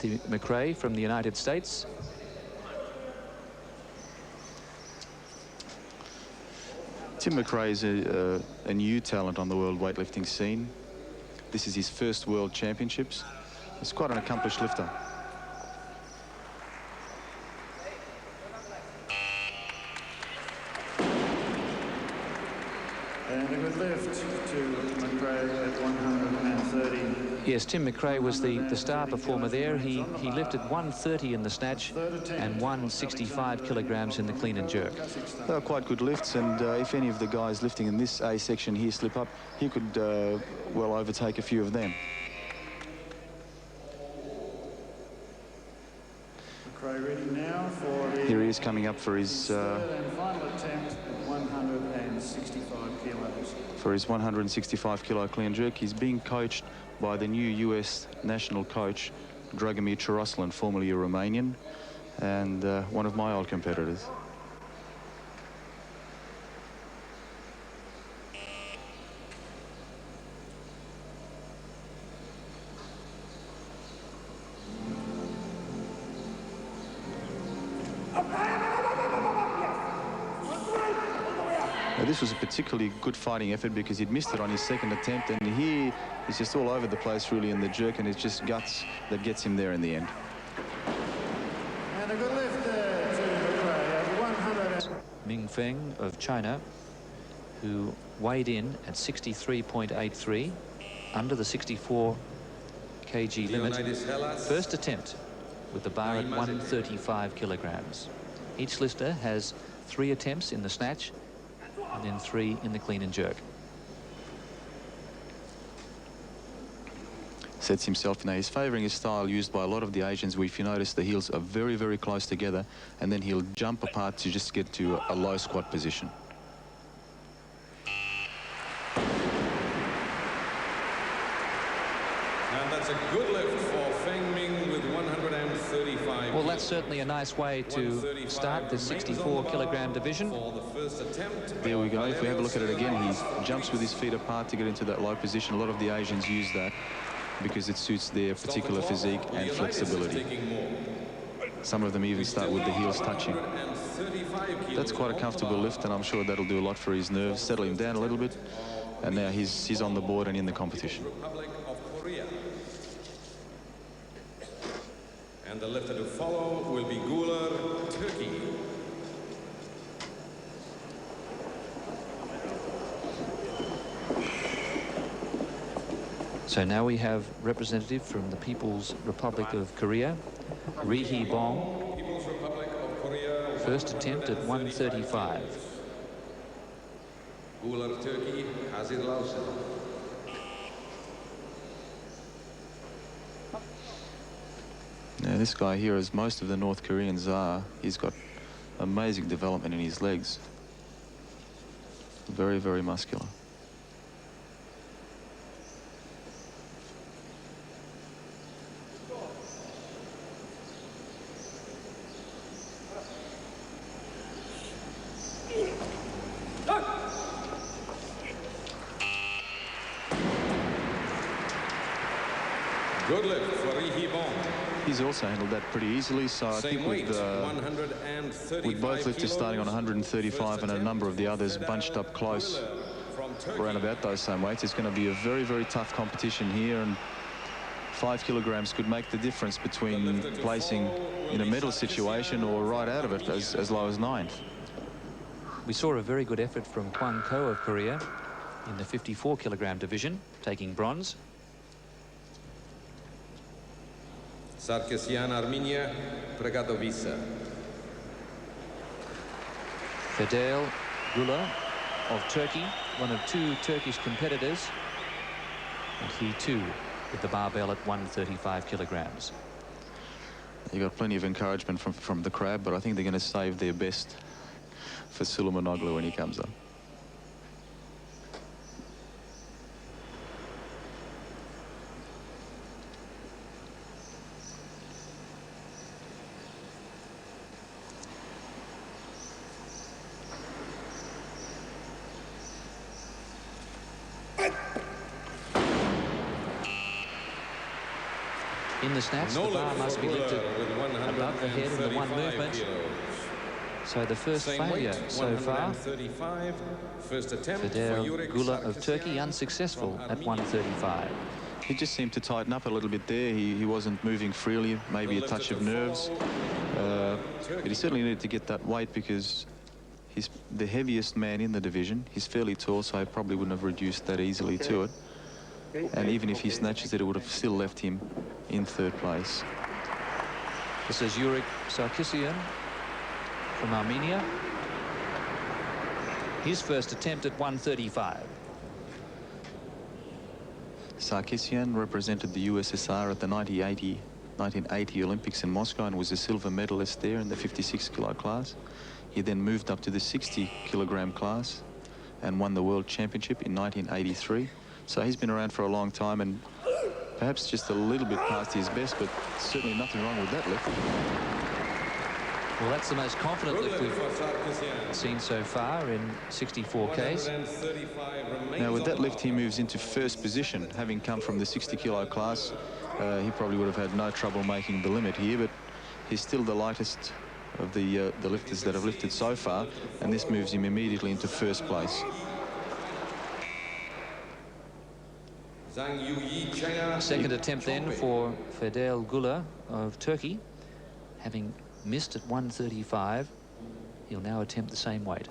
Mccrae from the United States. Tim Mccrae is a new talent on the world weightlifting scene. This is his first World Championships. He's quite an accomplished lifter. And a good lift to Mccrae at 130. Yes, Tim Mccrae was the star performer there. He lifted 130 in the snatch and 165 kilograms in the clean and jerk. They are quite good lifts, and if any of the guys lifting in this A section here slip up, he could well overtake a few of them. Mccrae ready now for the... Here he is coming up for his... third and final attempt at 165 kilos. For his 165 kilo clean and jerk. He's being coached by the new US national coach, Dragomir Cheroslan, formerly a Romanian, and one of my old competitors. Now, this was a particularly good fighting effort because he'd missed it on his second attempt, and here he's just all over the place really in the jerk, and it's just guts that gets him there in the end. And a good lift there to Mccrae at 100. Ming Feng of China, who weighed in at 63.83, under the 64 kg limit. First attempt with the bar at 135 kilograms. Each lifter has 3 attempts in the snatch and then 3 in the clean and jerk. Sets himself now. He's favouring a style used by a lot of the Asians where, if you notice, the heels are very, very close together, and then he'll jump apart to just get to a low squat position. And that's a good lift for Feng Ming with 135. Well, that's certainly a nice way to start the 64 kilogram division. For the first attempt. There we go. If we have a look at it again, he jumps with his feet apart to get into that low position. A lot of the Asians use that because it suits their particular physique and flexibility. Some of them even start with the heels touching. That's quite a comfortable lift, and I'm sure that'll do a lot for his nerves, settle him down a little bit, and now he's on the board and in the competition. And the lifter to follow will be Gulla, Turkey. So now we have representative from the People's Republic of Korea, Hi-bong. People's Republic of Korea. First attempt at 135. Gulla, Turkey, Hazir Lausen. Now this guy here, as most of the North Koreans are, he's got amazing development in his legs. Very, very muscular. Good lift for Hi-bong. He's also handled that pretty easily, so I think with both lifters starting on 135 and a number of the others bunched up close around about those same weights, it's going to be a very, very tough competition here, and 5 kilograms could make the difference between placing in a medal situation or right out of it as low as 9th. We saw a very good effort from Kwang Ko of Korea in the 54 kilogram division, taking bronze. Sarkisyan, Armenia, Pregadovisa. Fidel Gulla of Turkey, one of 2 Turkish competitors, and he too with the barbell at 135 kilograms. You got plenty of encouragement from the crowd, but I think they're going to save their best for Süleymanoğlu when he comes up. In the snatch, the bar must be lifted above the head in the one movement. So the first failure so far, Fidel Gulla of Turkey unsuccessful at 135. He just seemed to tighten up a little bit there. He wasn't moving freely, maybe a touch of nerves. But he certainly needed to get that weight because he's the heaviest man in the division. He's fairly tall, so I probably wouldn't have reduced that easily to it. And even if he snatches it, it would have still left him in third place. This is Uric Sarkisian from Armenia. His first attempt at 135. Sarkisyan represented the USSR at the 1980 Olympics in Moscow and was a silver medalist there in the 56 kilo class. He then moved up to the 60 kilogram class and won the world championship in 1983. So he's been around for a long time and perhaps just a little bit past his best, but certainly nothing wrong with that lift. Well, that's the most confident lift we've seen so far in 64 Ks. Now, with that lift, he moves into first position. Having come from the 60 kilo class, he probably would have had no trouble making the limit here, but he's still the lightest of the lifters that have lifted so far, and this moves him immediately into first place. Zhang Yuyi, China. Second attempt then for Fidel Gulla of Turkey. Having missed at 135, he'll now attempt the same weight.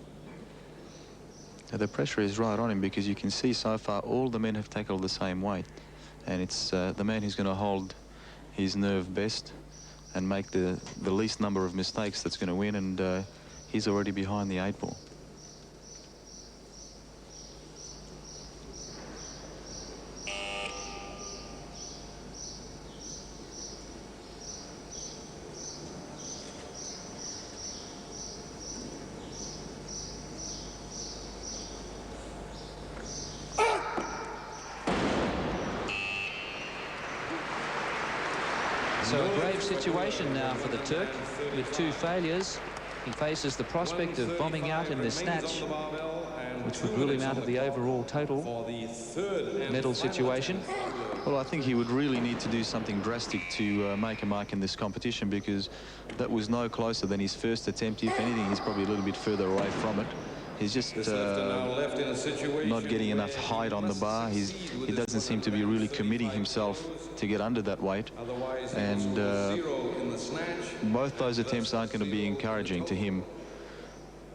Now, the pressure is right on him because you can see so far all the men have tackled the same weight, and it's the man who's going to hold his nerve best and make the least number of mistakes that's going to win, and he's already behind the 8 ball. So a grave situation now for the Turk with 2 failures. He faces the prospect of bombing out in this snatch, which would rule him out of the overall total medal situation. Well, I think he would really need to do something drastic to make a mark in this competition, because that was no closer than his first attempt. If anything, he's probably a little bit further away from it. He's just not getting enough height on the bar. He doesn't seem to be really committing himself to get under that weight. And both those attempts aren't going to be encouraging to him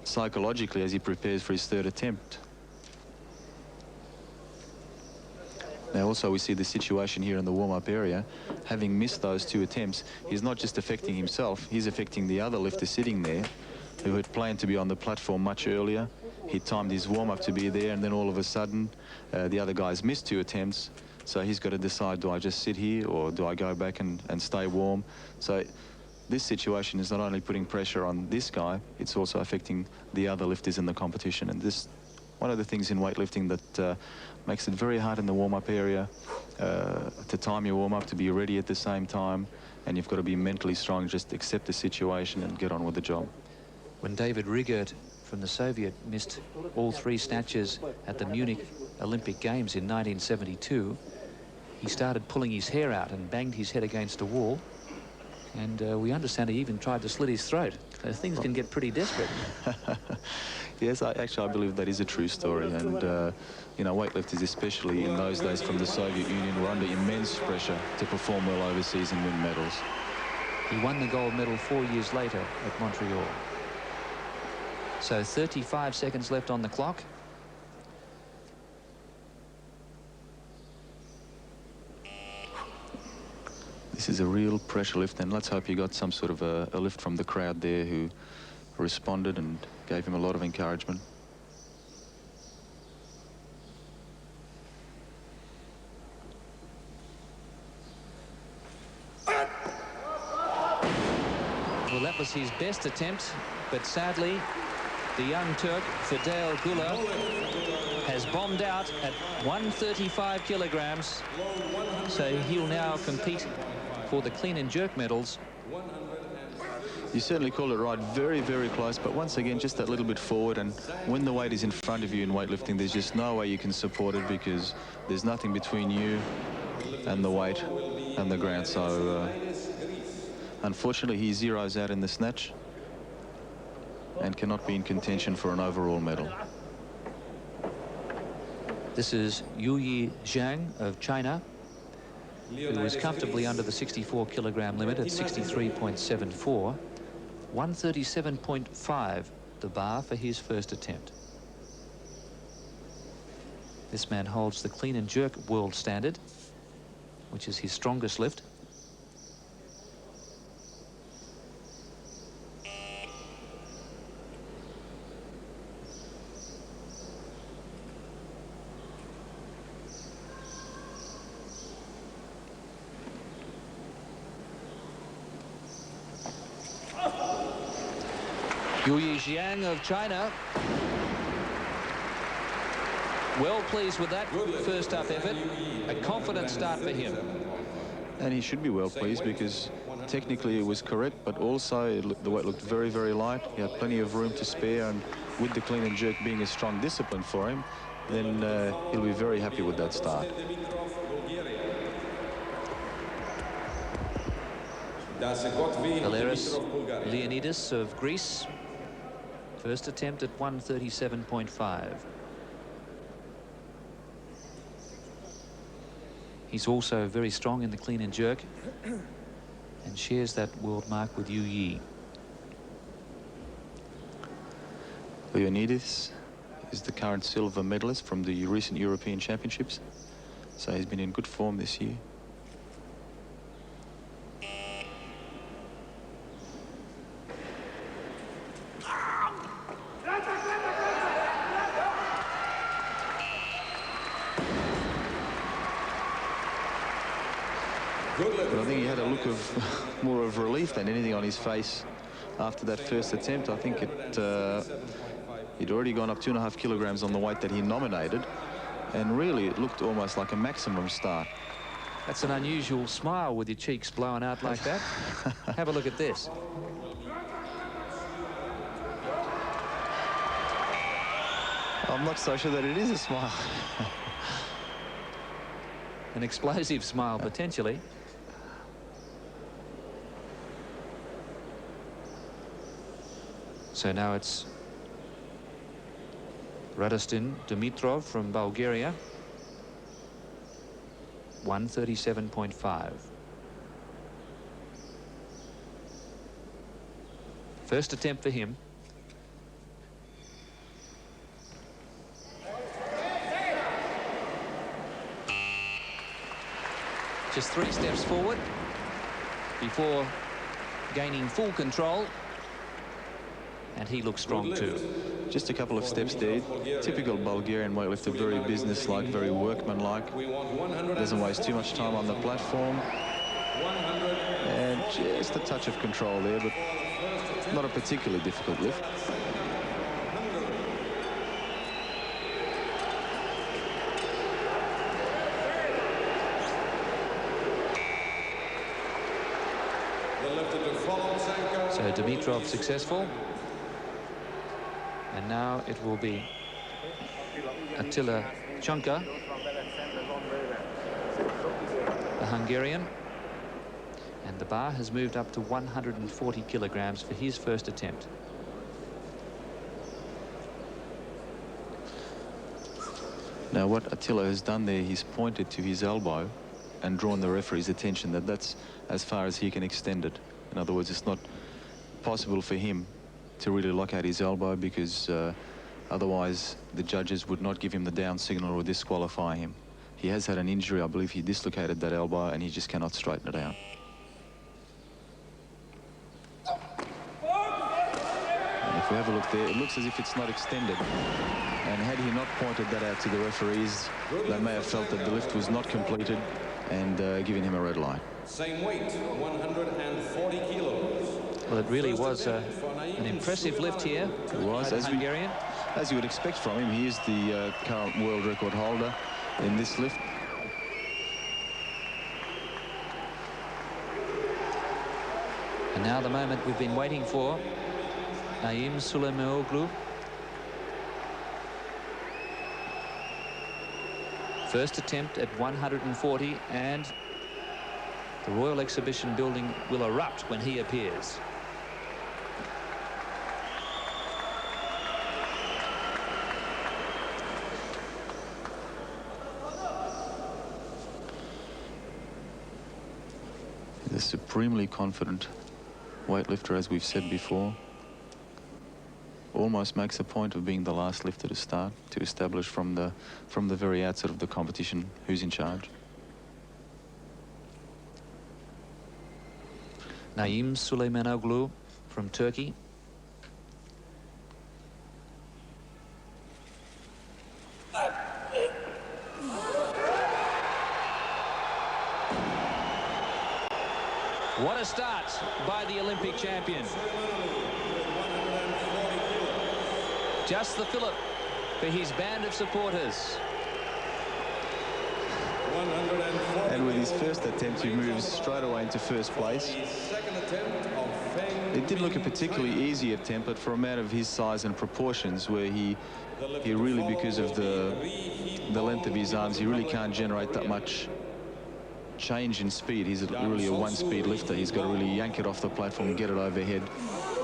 psychologically as he prepares for his third attempt. Now also we see the situation here in the warm-up area. Having missed those 2 attempts, he's not just affecting himself, he's affecting the other lifter sitting there, who had planned to be on the platform much earlier. He timed his warm-up to be there, and then all of a sudden the other guys missed 2 attempts. So he's got to decide, do I just sit here or do I go back and stay warm? So this situation is not only putting pressure on this guy, it's also affecting the other lifters in the competition. And this, one of the things in weightlifting that makes it very hard in the warm-up area to time your warm-up, to be ready at the same time, and you've got to be mentally strong, just accept the situation and get on with the job. When David Rigert from the Soviet missed all 3 snatches at the Munich Olympic Games in 1972, he started pulling his hair out and banged his head against a wall. And we understand he even tried to slit his throat. So things can get pretty desperate. Yes, I believe that is a true story. And, you know, weightlifters, especially in those days from the Soviet Union, were under immense pressure to perform well overseas and win medals. He won the gold medal 4 years later at Montreal. So 35 seconds left on the clock. This is a real pressure lift, and let's hope he got some sort of a lift from the crowd there who responded and gave him a lot of encouragement. Well, that was his best attempt, but sadly, the young Turk, Fidel Gulla, has bombed out at 135 kilograms. So he'll now compete for the clean and jerk medals. You certainly call it right, very, very close, but once again, just that little bit forward, and when the weight is in front of you in weightlifting, there's just no way you can support it because there's nothing between you and the weight. and the ground. So unfortunately, he zeroes out in the snatch and cannot be in contention for an overall medal. This is Yuyi Zhang of China, who is comfortably under the 64 kilogram limit at 63.74. 137.5 the bar for his first attempt. This man holds the clean and jerk world standard, which is his strongest lift. Yuyi Zhang of China, well pleased with that first up effort. A confident start for him. And he should be well pleased because technically it was correct, but also the weight looked very, very light. He had plenty of room to spare, and with the clean and jerk being a strong discipline for him, then he'll be very happy with that start. Valerius Leonidas of Greece, first attempt at 137.5. He's also very strong in the clean and jerk and shares that world mark with Youyi. Leonidis is the current silver medalist from the recent European Championships, so he's been in good form this year. But I think he had a look of more of relief than anything on his face after that first attempt. I think he'd already gone up 2.5 kilograms on the weight that he nominated, and really it looked almost like a maximum start. That's an unusual smile with your cheeks blown out like that. Have a look at this. I'm not so sure that it is a smile. An explosive smile, potentially. So now it's Radistin Dimitrov from Bulgaria, 137.5. First attempt for him. Just 3 steps forward before gaining full control. And he looks strong too. Just a couple of steps there. Typical Bulgarian weightlifter, very business-like, very workman-like. Doesn't waste too much time on the platform. And just a touch of control there, but not a particularly difficult lift. So Dimitrov successful. And now it will be Attila Chunka, the Hungarian. And the bar has moved up to 140 kilograms for his first attempt. Now what Attila has done there, he's pointed to his elbow and drawn the referee's attention that that's as far as he can extend it. In other words, it's not possible for him to really lock out his elbow, because otherwise the judges would not give him the down signal or disqualify him. He has had an injury. I believe he dislocated that elbow and he just cannot straighten it out. And if we have a look there, it looks as if it's not extended. And had he not pointed that out to the referees, they may have felt that the lift was not completed and given him a red light. Same weight, 140 kilos. Well, it really was an impressive lift here. It was, as you would expect from him. He is the current world record holder in this lift. And now the moment we've been waiting for. Naim Süleymanoğlu. First attempt at 140, and The Royal Exhibition building will erupt when he appears. He's a supremely confident weightlifter, as we've said before. Almost makes a point of being the last lifter to start, to establish from the very outset of the competition who's in charge. Naim Süleymanoğlu from Turkey. What a start by the Olympic champion. Just the fillip for his band of supporters. And with his first attempt, he moves straight away into first place. It didn't look a particularly easy attempt, but for a man of his size and proportions, where he really, because of the length of his arms, he really can't generate that much change in speed. He's really a one-speed lifter. He's got to really yank it off the platform and get it overhead.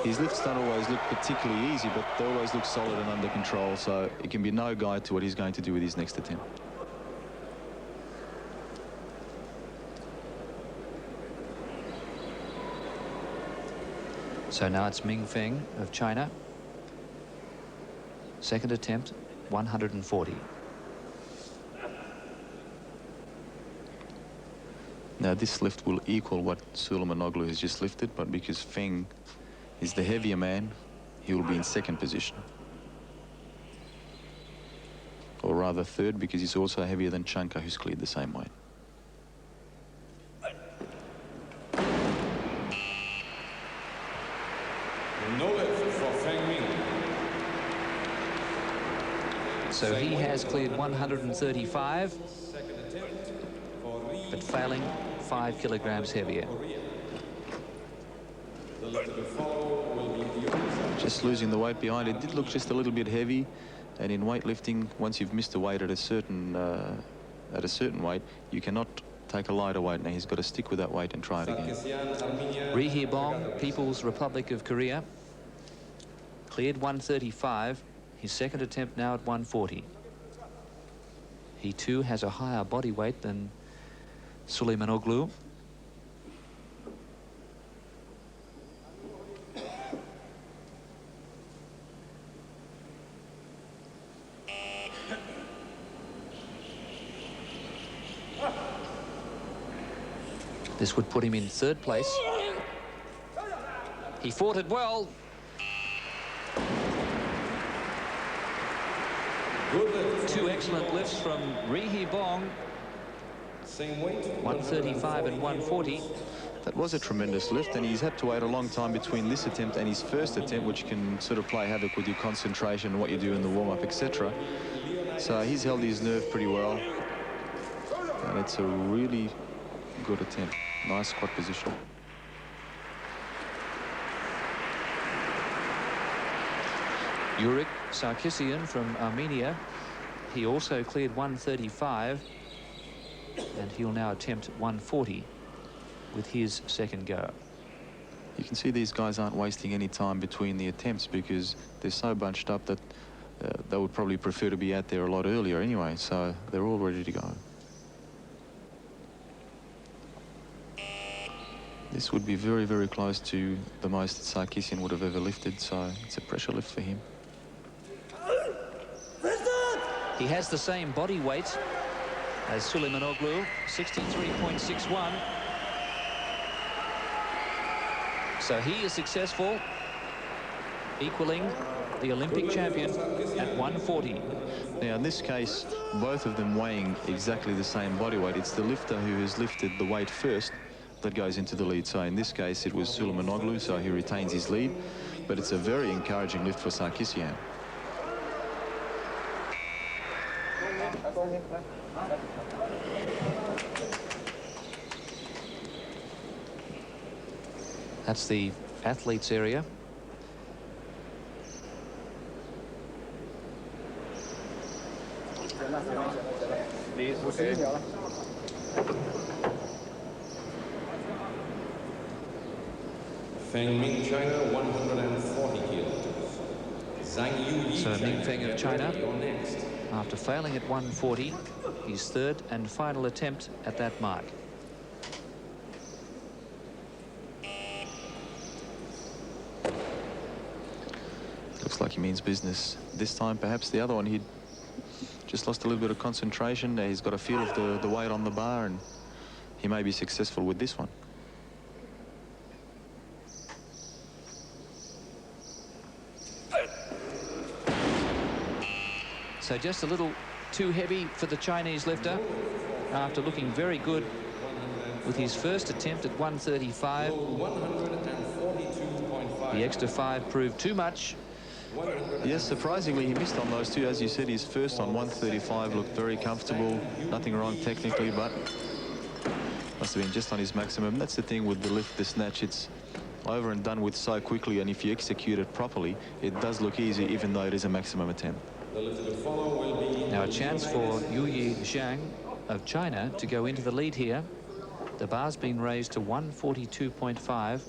His lifts don't always look particularly easy, but they always look solid and under control, so it can be no guide to what he's going to do with his next attempt. So now it's Ming Feng of China. Second attempt, 140. Now this lift will equal what Süleymanoğlu has just lifted, but because Feng is the heavier man, he will be in second position. Or rather third, because he's also heavier than Chanka, who's cleared the same weight. No lift for Feng Ming. So he has cleared 135, but failing 5 kilograms heavier. Just losing the weight behind. It did look just a little bit heavy, and in weightlifting, once you've missed a weight at a certain weight, you cannot take a lighter weight. Now he's got to stick with that weight and try it again. Hi-bong, People's Republic of Korea, cleared 135. His second attempt now at 140. He too has a higher body weight than Süleymanoğlu. This would put him in third place. He fought it well. Two excellent lifts from Hi-bong. Same weight. 135 and 140. That was a tremendous lift, and he's had to wait a long time between this attempt and his first attempt, which can sort of play havoc with your concentration and what you do in the warm-up, etc. So he's held his nerve pretty well, and it's a really good attempt. Nice squat position. Uric Sarkisian from Armenia. He also cleared 135, and he'll now attempt 140 with his second go. You can see these guys aren't wasting any time between the attempts because they're so bunched up that they would probably prefer to be out there a lot earlier anyway, so they're all ready to go. This would be very, very close to the most Sarkisian would have ever lifted, so it's a pressure lift for him. He has the same body weight as Süleymanoğlu, 63.61. So he is successful, equaling the Olympic champion at 140. Now, in this case, both of them weighing exactly the same body weight. It's the lifter who has lifted the weight first that goes into the lead. So in this case, it was Süleymanoğlu, so he retains his lead. But it's a very encouraging lift for Sarkisyan. That's the athletes area. Feng Ming, China, 140 kilos. Zhang Yuyi, So Ming Feng of China, you're next. after failing at 140, his third and final attempt at that mark. Looks like he means business this time. Perhaps the other one, he'd just lost a little bit of concentration. He's got a feel of the weight on the bar, and he may be successful with this one. So just a little too heavy for the Chinese lifter after looking very good with his first attempt at 135. The extra 5 proved too much. Yes, surprisingly, he missed on those two. As you said, his first on 135 looked very comfortable. Nothing wrong technically, but must have been just on his maximum. That's the thing with the lift, the snatch. It's over and done with so quickly, and if you execute it properly, it does look easy, even though it is a maximum attempt. Now a chance for Yuyi Zhang of China to go into the lead here. The bar's been raised to 142.5.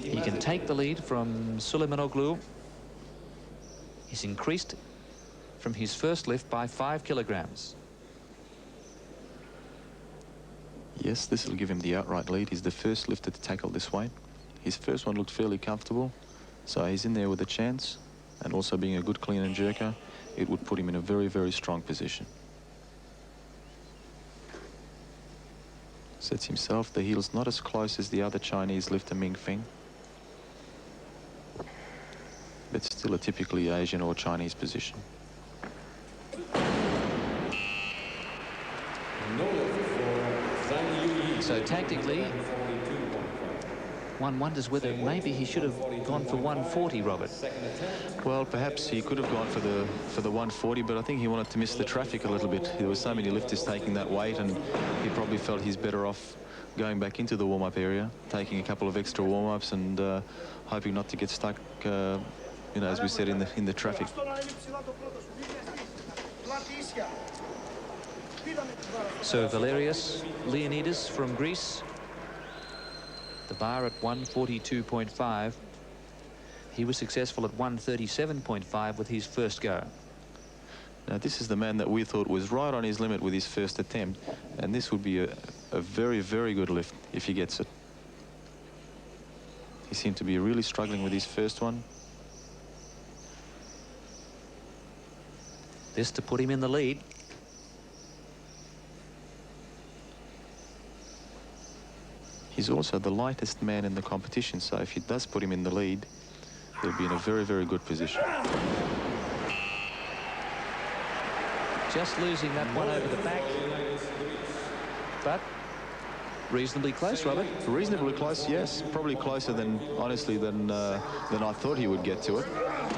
He can take the lead from Süleymanoğlu. He's increased from his first lift by 5 kilograms. Yes, this will give him the outright lead. He's the first lifter to tackle this weight. His first one looked fairly comfortable, so he's in there with a chance. And also being a good clean and jerker, it would put him in a very, very strong position. Sets himself, the heel's not as close as the other Chinese lifter, Ming Feng. But still a typically Asian or Chinese position. So tactically, one wonders whether maybe he should have gone for 140, Robert. Well, perhaps he could have gone for the 140, but I think he wanted to miss the traffic a little bit. There were so many lifters taking that weight, and he probably felt he's better off going back into the warm-up area, taking a couple of extra warm-ups, and hoping not to get stuck, you know, as we said, in the traffic. So Valerius Leonidas from Greece. The bar at 142.5. He was successful at 137.5 with his first go. Now, this is the man that we thought was right on his limit with his first attempt, and this would be a very, very good lift if he gets it. He seemed to be really struggling with his first one. This to put him in the lead. He's also the lightest man in the competition, so if he does put him in the lead, he'll be in a very, very good position. Just losing that one over the back, but reasonably close, Robert. Reasonably close, yes. Probably closer than, honestly, than I thought he would get to it.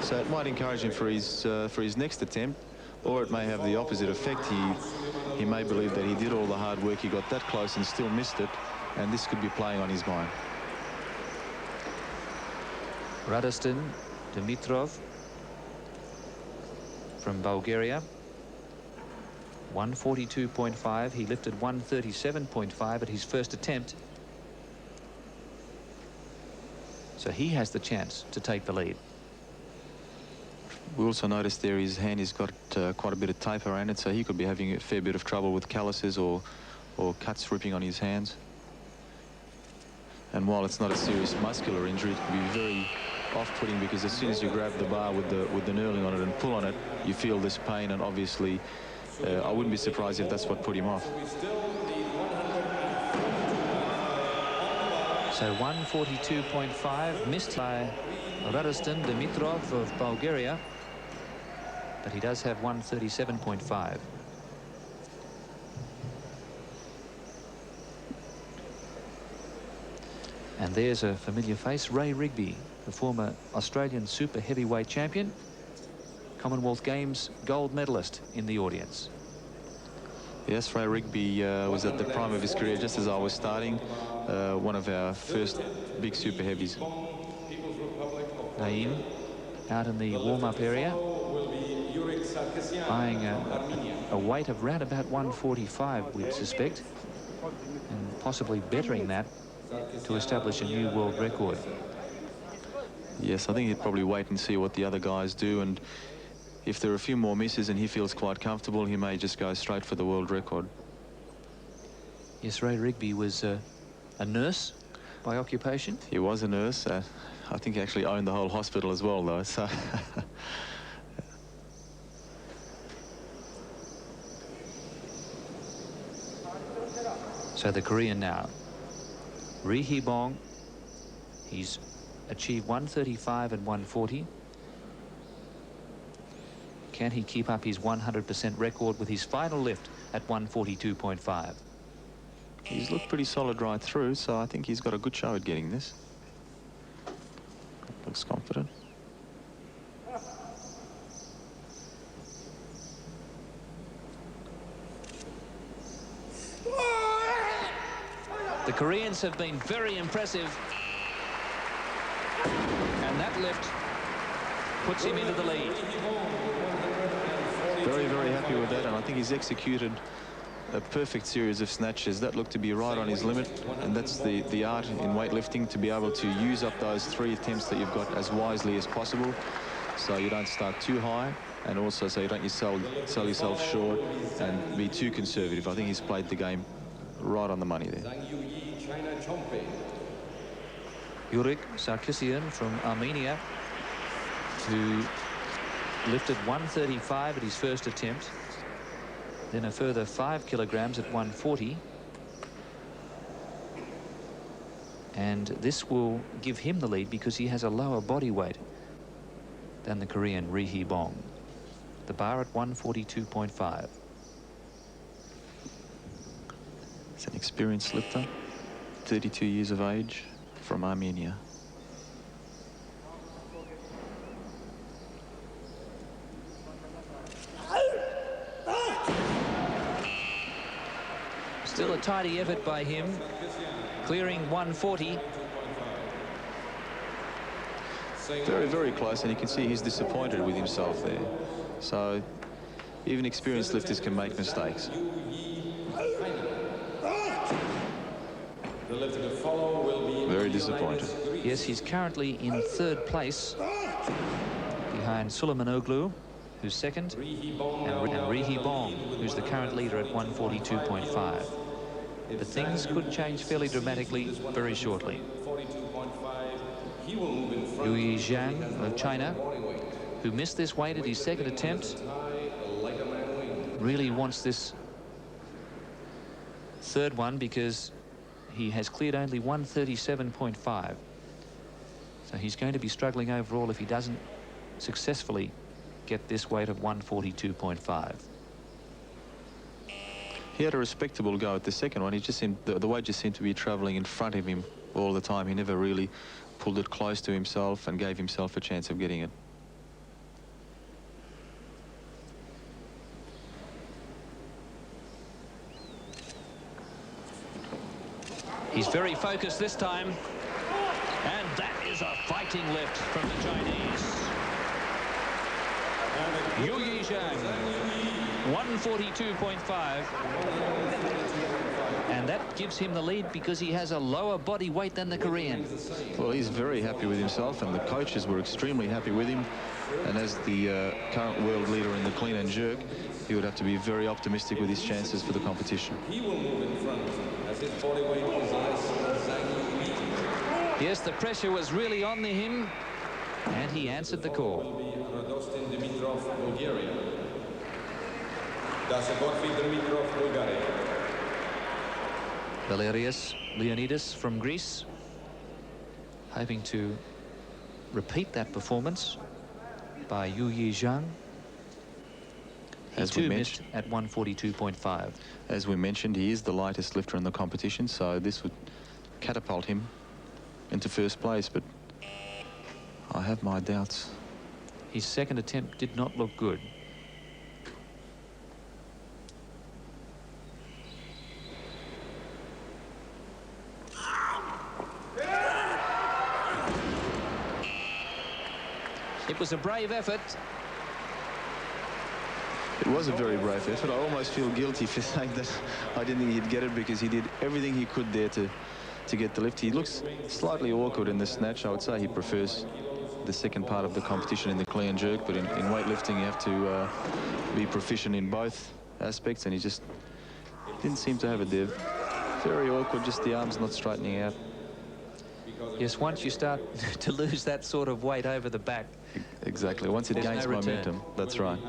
So it might encourage him for his next attempt, or it may have the opposite effect. He may believe that he did all the hard work, he got that close and still missed it, and this could be playing on his mind. Radistin Dimitrov from Bulgaria. 142.5. He lifted 137.5 at his first attempt. So he has the chance to take the lead. We also noticed there his hand has got quite a bit of tape around it, so he could be having a fair bit of trouble with calluses or cuts ripping on his hands. And while it's not a serious muscular injury, it can be very off-putting, because as soon as you grab the bar with the knurling on it and pull on it, you feel this pain, and obviously I wouldn't be surprised if that's what put him off. So 142.5 missed by Radistin Dimitrov of Bulgaria, but he does have 137.5. And there's a familiar face, Ray Rigby, the former Australian super heavyweight champion, Commonwealth Games gold medalist in the audience. Yes, Ray Rigby was at the prime of his career just as I was starting. One of our first big super heavies. Naim out in the warm-up area, eyeing a weight of round about 145, we'd suspect, and possibly bettering that to establish a new world record. Yes, I think he'd probably wait and see what the other guys do, and if there are a few more misses and he feels quite comfortable, he may just go straight for the world record. Yes, Ray Rigby was a nurse by occupation. He was a nurse. I think he actually owned the whole hospital as well, though. So So the Korean now, Hi-bong, he's achieved 135 and 140. Can he keep up his 100% record with his final lift at 142.5? he's looked pretty solid right through, so I think he's got a good show at getting this. Looks confident. The Koreans have been very impressive, and that lift puts him into the lead. Very, very happy with that, and I think he's executed a perfect series of snatches. That looked to be right on his limit, and that's the art in weightlifting, to be able to use up those 3 attempts that you've got as wisely as possible, so you don't start too high, and also so you don't sell yourself short and be too conservative. I think he's played the game right on the money there. Zhang Yuyi, China Chompe. Uric Sarkisian from Armenia, who lifted 135 at his first attempt, then a further 5 kilograms at 140. And this will give him the lead because he has a lower body weight than the Korean Hi-bong. The bar at 142.5. He's an experienced lifter, 32 years of age, from Armenia. Still a tidy effort by him, clearing 140. Very, very close, and you can see he's disappointed with himself there. So even experienced lifters can make mistakes. The lifter to follow will be Very disappointed. Yes, he's currently in 3rd place behind Süleymanoğlu, who's 2nd, and Hi-bong, who's the current leader at 142.5. But things could change fairly dramatically very shortly. 42.5. He will move in front. Zhang of China, who missed this weight at his 2nd attempt, really wants this 3rd one because he has cleared only 137.5. So he's going to be struggling overall if he doesn't successfully get this weight of 142.5. He had a respectable go at the second one. He just seemed, the weight just seemed to be traveling in front of him all the time. He never really pulled it close to himself and gave himself a chance of getting it. He's very focused this time, and that is a fighting lift from the Chinese. Yuyi Zhang, 142.5, and that gives him the lead because he has a lower body weight than the Korean. Well, he's very happy with himself, and the coaches were extremely happy with him. And as the current world leader in the clean and jerk, he would have to be very optimistic with his chances for the competition. He will move in front as his body weight is less than Zhang Yuyi. Yes, the pressure was really on him, and he answered the call. Radistin Dimitrov, Bulgaria. Dimitrov, Bulgaria. Valerius Leonidas from Greece, hoping to repeat that performance by Yuyi Zhang. He too missed at 142.5. As we mentioned, he is the lightest lifter in the competition, so this would catapult him into 1st place, but I have my doubts. His 2nd attempt did not look good. It was a brave effort. It was a very brave effort. I almost feel guilty for saying that I didn't think he'd get it, because he did everything he could there to to get the lift. He looks slightly awkward in the snatch. I would say he prefers the second part of the competition in the clean and jerk, but in weightlifting you have to be proficient in both aspects, and he just didn't seem to have it there. Very awkward, just the arms not straightening out. Yes, once you start to lose that sort of weight over the back. Exactly, once it gains momentum, that's right.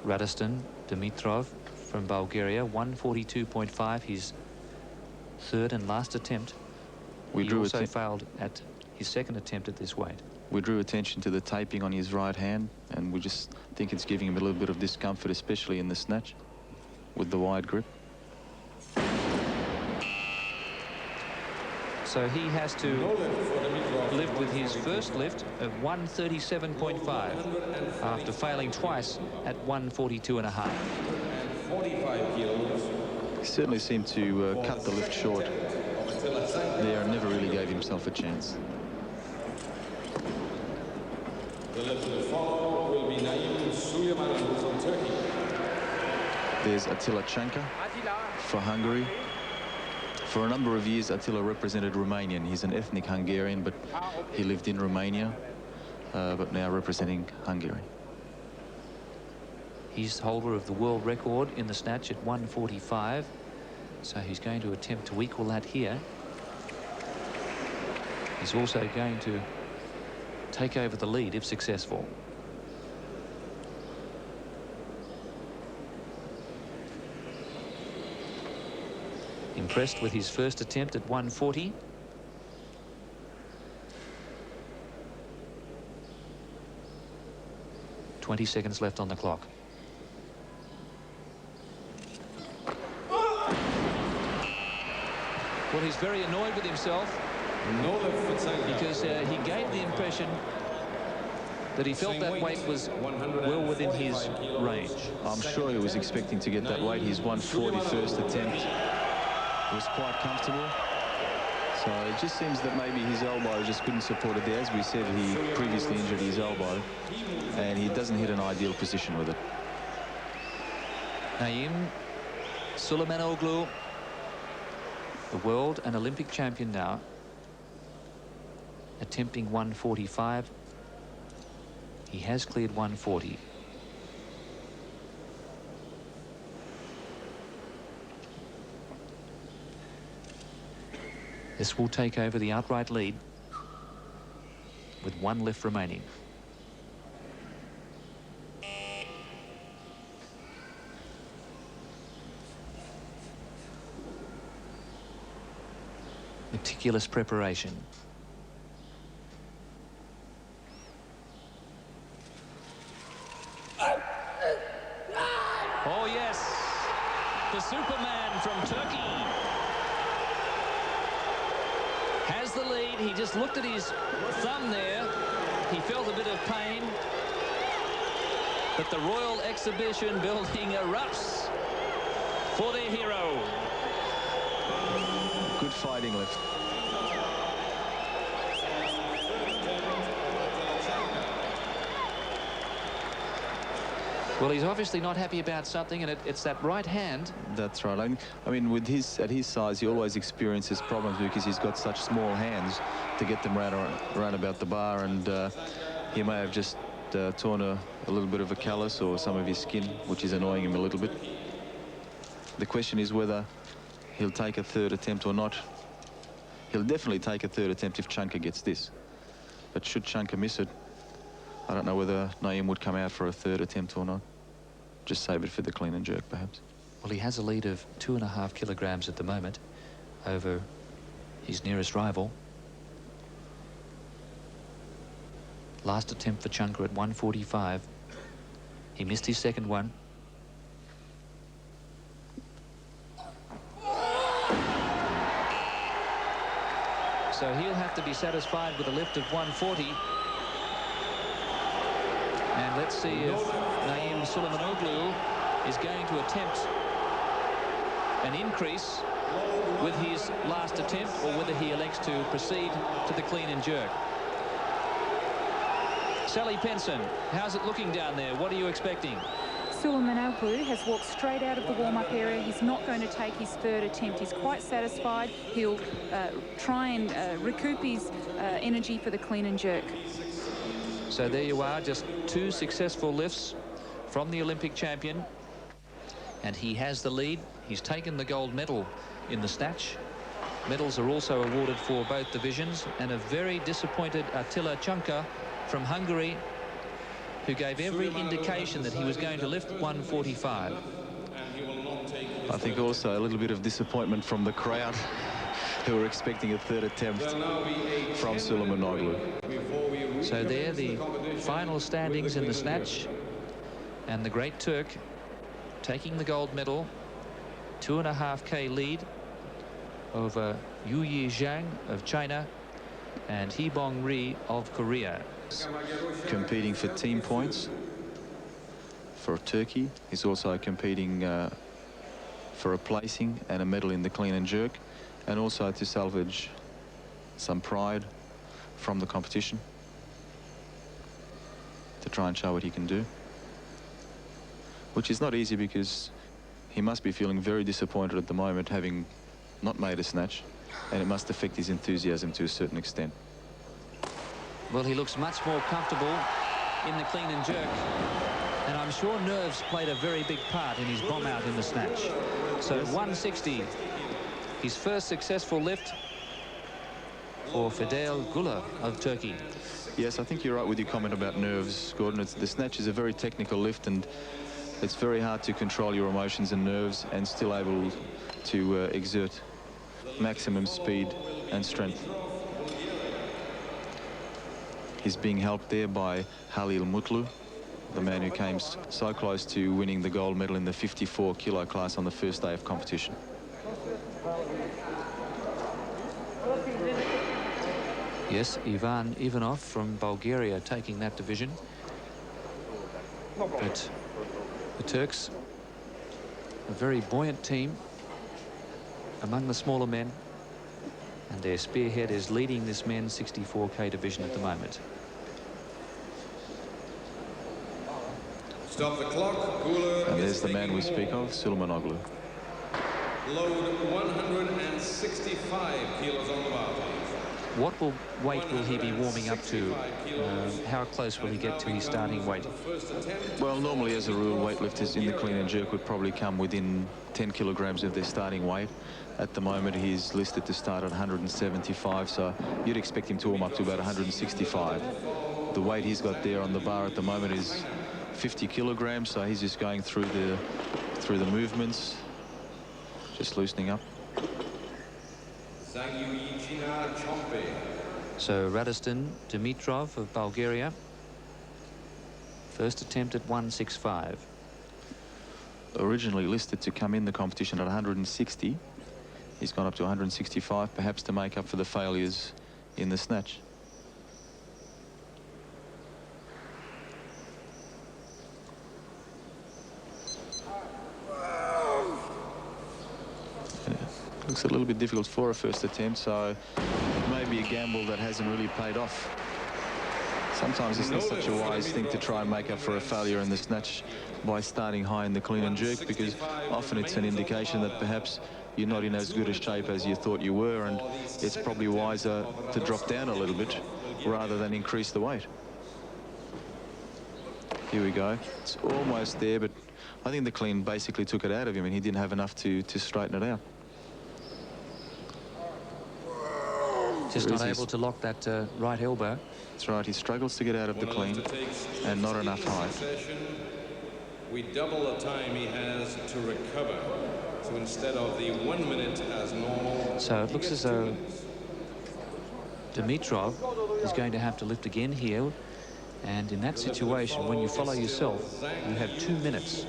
Radistin Dimitrov from Bulgaria, 142.5, his third and last attempt. He also failed at his second attempt at this weight. We drew attention to the taping on his right hand, and we just think it's giving him a little bit of discomfort, especially in the snatch with the wide grip. So he has to lift with his first lift of 137.5 after failing twice at 142.5. 45 kilos. He certainly seemed to cut the lift short there and never really gave himself a chance. The lift to follow will be Naim Süleymanoğlu from Turkey. There's Attila for Hungary. For a number of years, Attila represented Romania. He's an ethnic Hungarian, but he lived in Romania, but now representing Hungary. He's holder of the world record in the snatch at 145, so he's going to attempt to equal that here. He's also going to take over the lead if successful. Impressed with his first attempt at 140. "20 seconds left on the clock. Well, he's very annoyed with himself because he gave the impression that he felt that weight was well within his range. I'm sure he was expecting to get that weight. His 140 first attempt was quite comfortable. So it just seems that maybe his elbow just couldn't support it there. As we said, he previously injured his elbow, and he doesn't hit an ideal position with it. Naim Süleymanoğlu, the world and Olympic champion now, attempting 145. He has cleared 140. This will take over the outright lead with one lift remaining. Meticulous preparation. Oh yes, the Superman from Turkey has the lead. He just looked at his thumb there. He felt a bit of pain. But the Royal Exhibition building erupts for their hero. Good fighting lift. Well, he's obviously not happy about something, and it's that right hand. That's right. I mean, with at his size, he always experiences problems because he's got such small hands to get them around about the bar, and he may have just torn a little bit of a callus or some of his skin, which is annoying him a little bit. The question is whether he'll take a third attempt or not. He'll definitely take a third attempt if Chunka gets this. But should Chunka miss it, I don't know whether Naim would come out for a third attempt or not. Just save it for the clean and jerk, perhaps. Well, he has a lead of 2.5 kilograms at the moment over his nearest rival. Last attempt for Chunka at 145. He missed his second one. So he'll have to be satisfied with a lift of 140. And let's see if Naim Süleymanoğlu is going to attempt an increase with his last attempt, or whether he elects to proceed to the clean and jerk. Sally Penson, how's it looking down there? What are you expecting? Süleymanoğlu has walked straight out of the warm-up area. He's not going to take his third attempt. He's quite satisfied. He'll try and recoup his energy for the clean and jerk. So there you are, just 2 successful lifts from the Olympic champion. And he has the lead. He's taken the gold medal in the snatch. Medals are also awarded for both divisions. And a very disappointed Attila from Hungary, who gave every indication that he was going to lift 145. I think also a little bit of disappointment from the crowd, who were expecting a third attempt from Süleymanoğlu. So there, the final standings in the snatch, and the great Turk taking the gold medal, 2.5K lead over Yuyi Zhang of China and Hi-bong of Korea. Competing for team points for Turkey. He's also competing for a placing and a medal in the clean and jerk, and also to salvage some pride from the competition, to try and show what he can do, which is not easy because he must be feeling very disappointed at the moment, having not made a snatch, and it must affect his enthusiasm to a certain extent. Well, he looks much more comfortable in the clean and jerk, and I'm sure nerves played a very big part in his bomb out in the snatch. So 160, his first successful lift for Fidel Gulla of Turkey. Yes, I think you're right with your comment about nerves, Gordon. The snatch is a very technical lift, and it's very hard to control your emotions and nerves and still able to exert maximum speed and strength. He's being helped there by Halil Mutlu, the man who came so close to winning the gold medal in the 54 kilo class on the first day of competition. Yes, Ivan Ivanov from Bulgaria taking that division. But the Turks, a very buoyant team among the smaller men, and their spearhead is leading this men's 64K division at the moment. Stop the clock. Gullo. And there's the man we speak of, Süleymanoğlu. Load 165 kilos on the bar, please. What weight will he be warming up to? How close will he get to his starting weight? Well, normally, as a rule, weightlifters in the clean and jerk would probably come within 10 kilograms of their starting weight. At the moment, he's listed to start at 175, so you'd expect him to warm up to about 165. The weight he's got there on the bar at the moment is 50 kilograms, so he's just going through the movements, just loosening up. Zhang Yuyi. So Radistin Dimitrov of Bulgaria, first attempt at 165. Originally listed to come in the competition at 160. He's gone up to 165, perhaps to make up for the failures in the snatch. Looks a little bit difficult for a first attempt, so it may be a gamble that hasn't really paid off. Sometimes it's not such a wise thing to try and make up for a failure in the snatch by starting high in the clean and jerk, because often it's an indication that perhaps you're not in as good a shape as you thought you were, and it's probably wiser to drop down a little bit rather than increase the weight. Here we go. It's almost there, but I think the clean basically took it out of him, and he didn't have enough to straighten it out. Just not able to lock that right elbow. That's right, he struggles to get out of the clean and not enough height. We double the time he has to recover. So instead of the 1 minute as normal... So it looks as though Dimitrov is going to have to lift again here. And in that situation, when you follow yourself, you have 2 minutes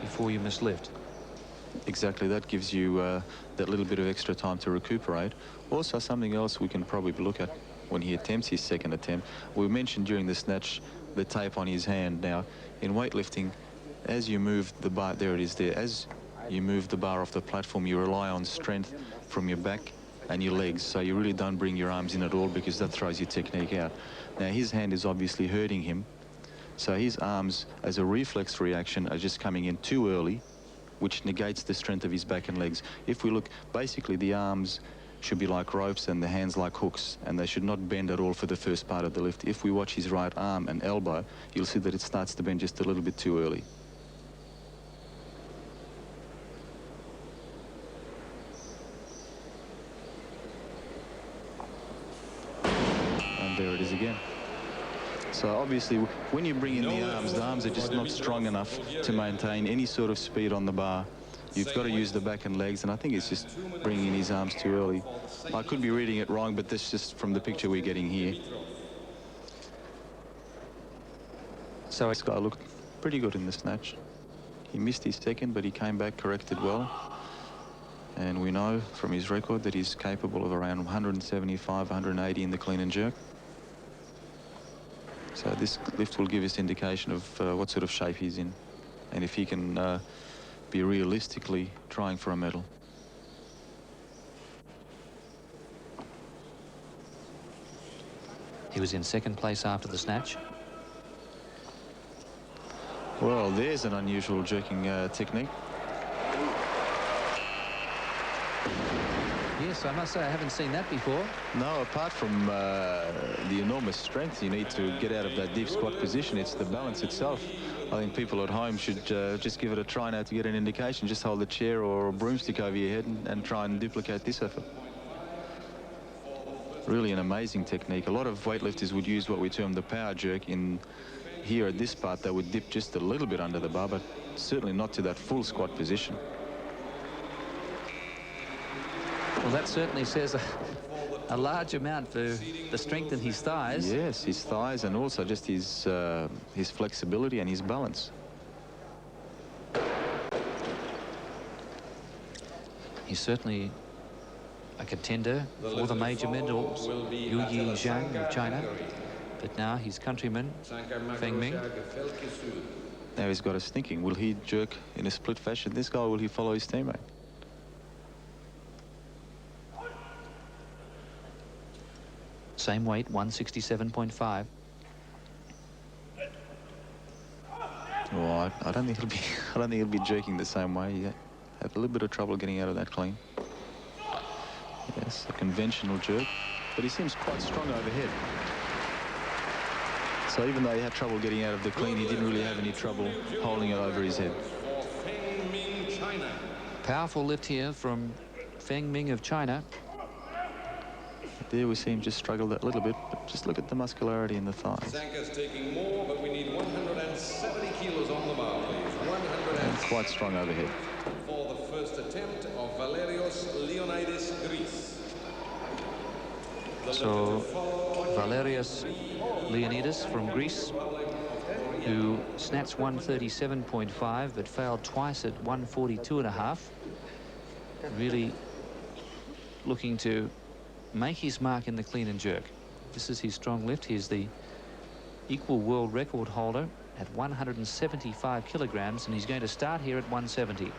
before you must lift. Exactly, that gives you that little bit of extra time to recuperate. Also, something else we can probably look at when he attempts his second attempt. We mentioned during the snatch the tape on his hand. Now, in weightlifting, as you move the bar, there it is there, as you move the bar off the platform, you rely on strength from your back and your legs, so you really don't bring your arms in at all, because that throws your technique out. Now, his hand is obviously hurting him, So his arms, as a reflex reaction, are just coming in too early, which negates the strength of his back and legs. If we look, basically the arms should be like ropes and the hands like hooks, and they should not bend at all for the first part of the lift. If we watch his right arm and elbow, you'll see that it starts to bend just a little bit too early. And there it is again. So obviously, when you bring in the arms are just not strong enough to maintain any sort of speed on the bar. You've got to use the back and legs, and I think it's just bringing in his arms too early. I could be reading it wrong, but that's just from the picture we're getting here. So this guy looked pretty good in the snatch. He missed his second, but he came back, corrected well. And we know from his record that he's capable of around 175, 180 in the clean and jerk. So this lift will give us indication of what sort of shape he's in, and if he can be realistically trying for a medal. He was in second place after the snatch. Well, there's an unusual jerking technique. Yes, I must say I haven't seen that before. No, apart from the enormous strength you need to get out of that deep squat position, it's the balance itself. I think people at home should just give it a try now to get an indication. Just hold a chair or a broomstick over your head and try and duplicate this effort. Really an amazing technique. A lot of weightlifters would use what we term the power jerk. In here at this part, they would dip just a little bit under the bar, but certainly not to that full squat position. Well, that certainly says a large amount for the strength in his thighs. Yes, his thighs, and also just his flexibility and his balance. He's certainly a contender for the major medals, Yuyi Zhang of China. But now his countryman, Feng Ming. Now he's got us thinking, will he jerk in a split fashion this guy, or will he follow his teammate? Same weight, 167.5. Well, I don't think he'll be jerking the same way. He had a little bit of trouble getting out of that clean. Yes, a conventional jerk, but he seems quite strong overhead. So even though he had trouble getting out of the clean, he didn't really have any trouble holding it over his head. Powerful lift here from Feng Ming of China. There we see him just struggle that little bit, but just look at the muscularity in the thighs. Zanka's taking more, but we need 170 kilos on the bar, please. And quite strong overhead. For the first attempt of Valerius Leonidas, Greece. So Valerius Leonidas from Greece, who snatched 137.5 but failed twice at 142.5. Really looking to make his mark in the clean and jerk. This is his strong lift. He's the equal world record holder at 175 kilograms, and he's going to start here at 170.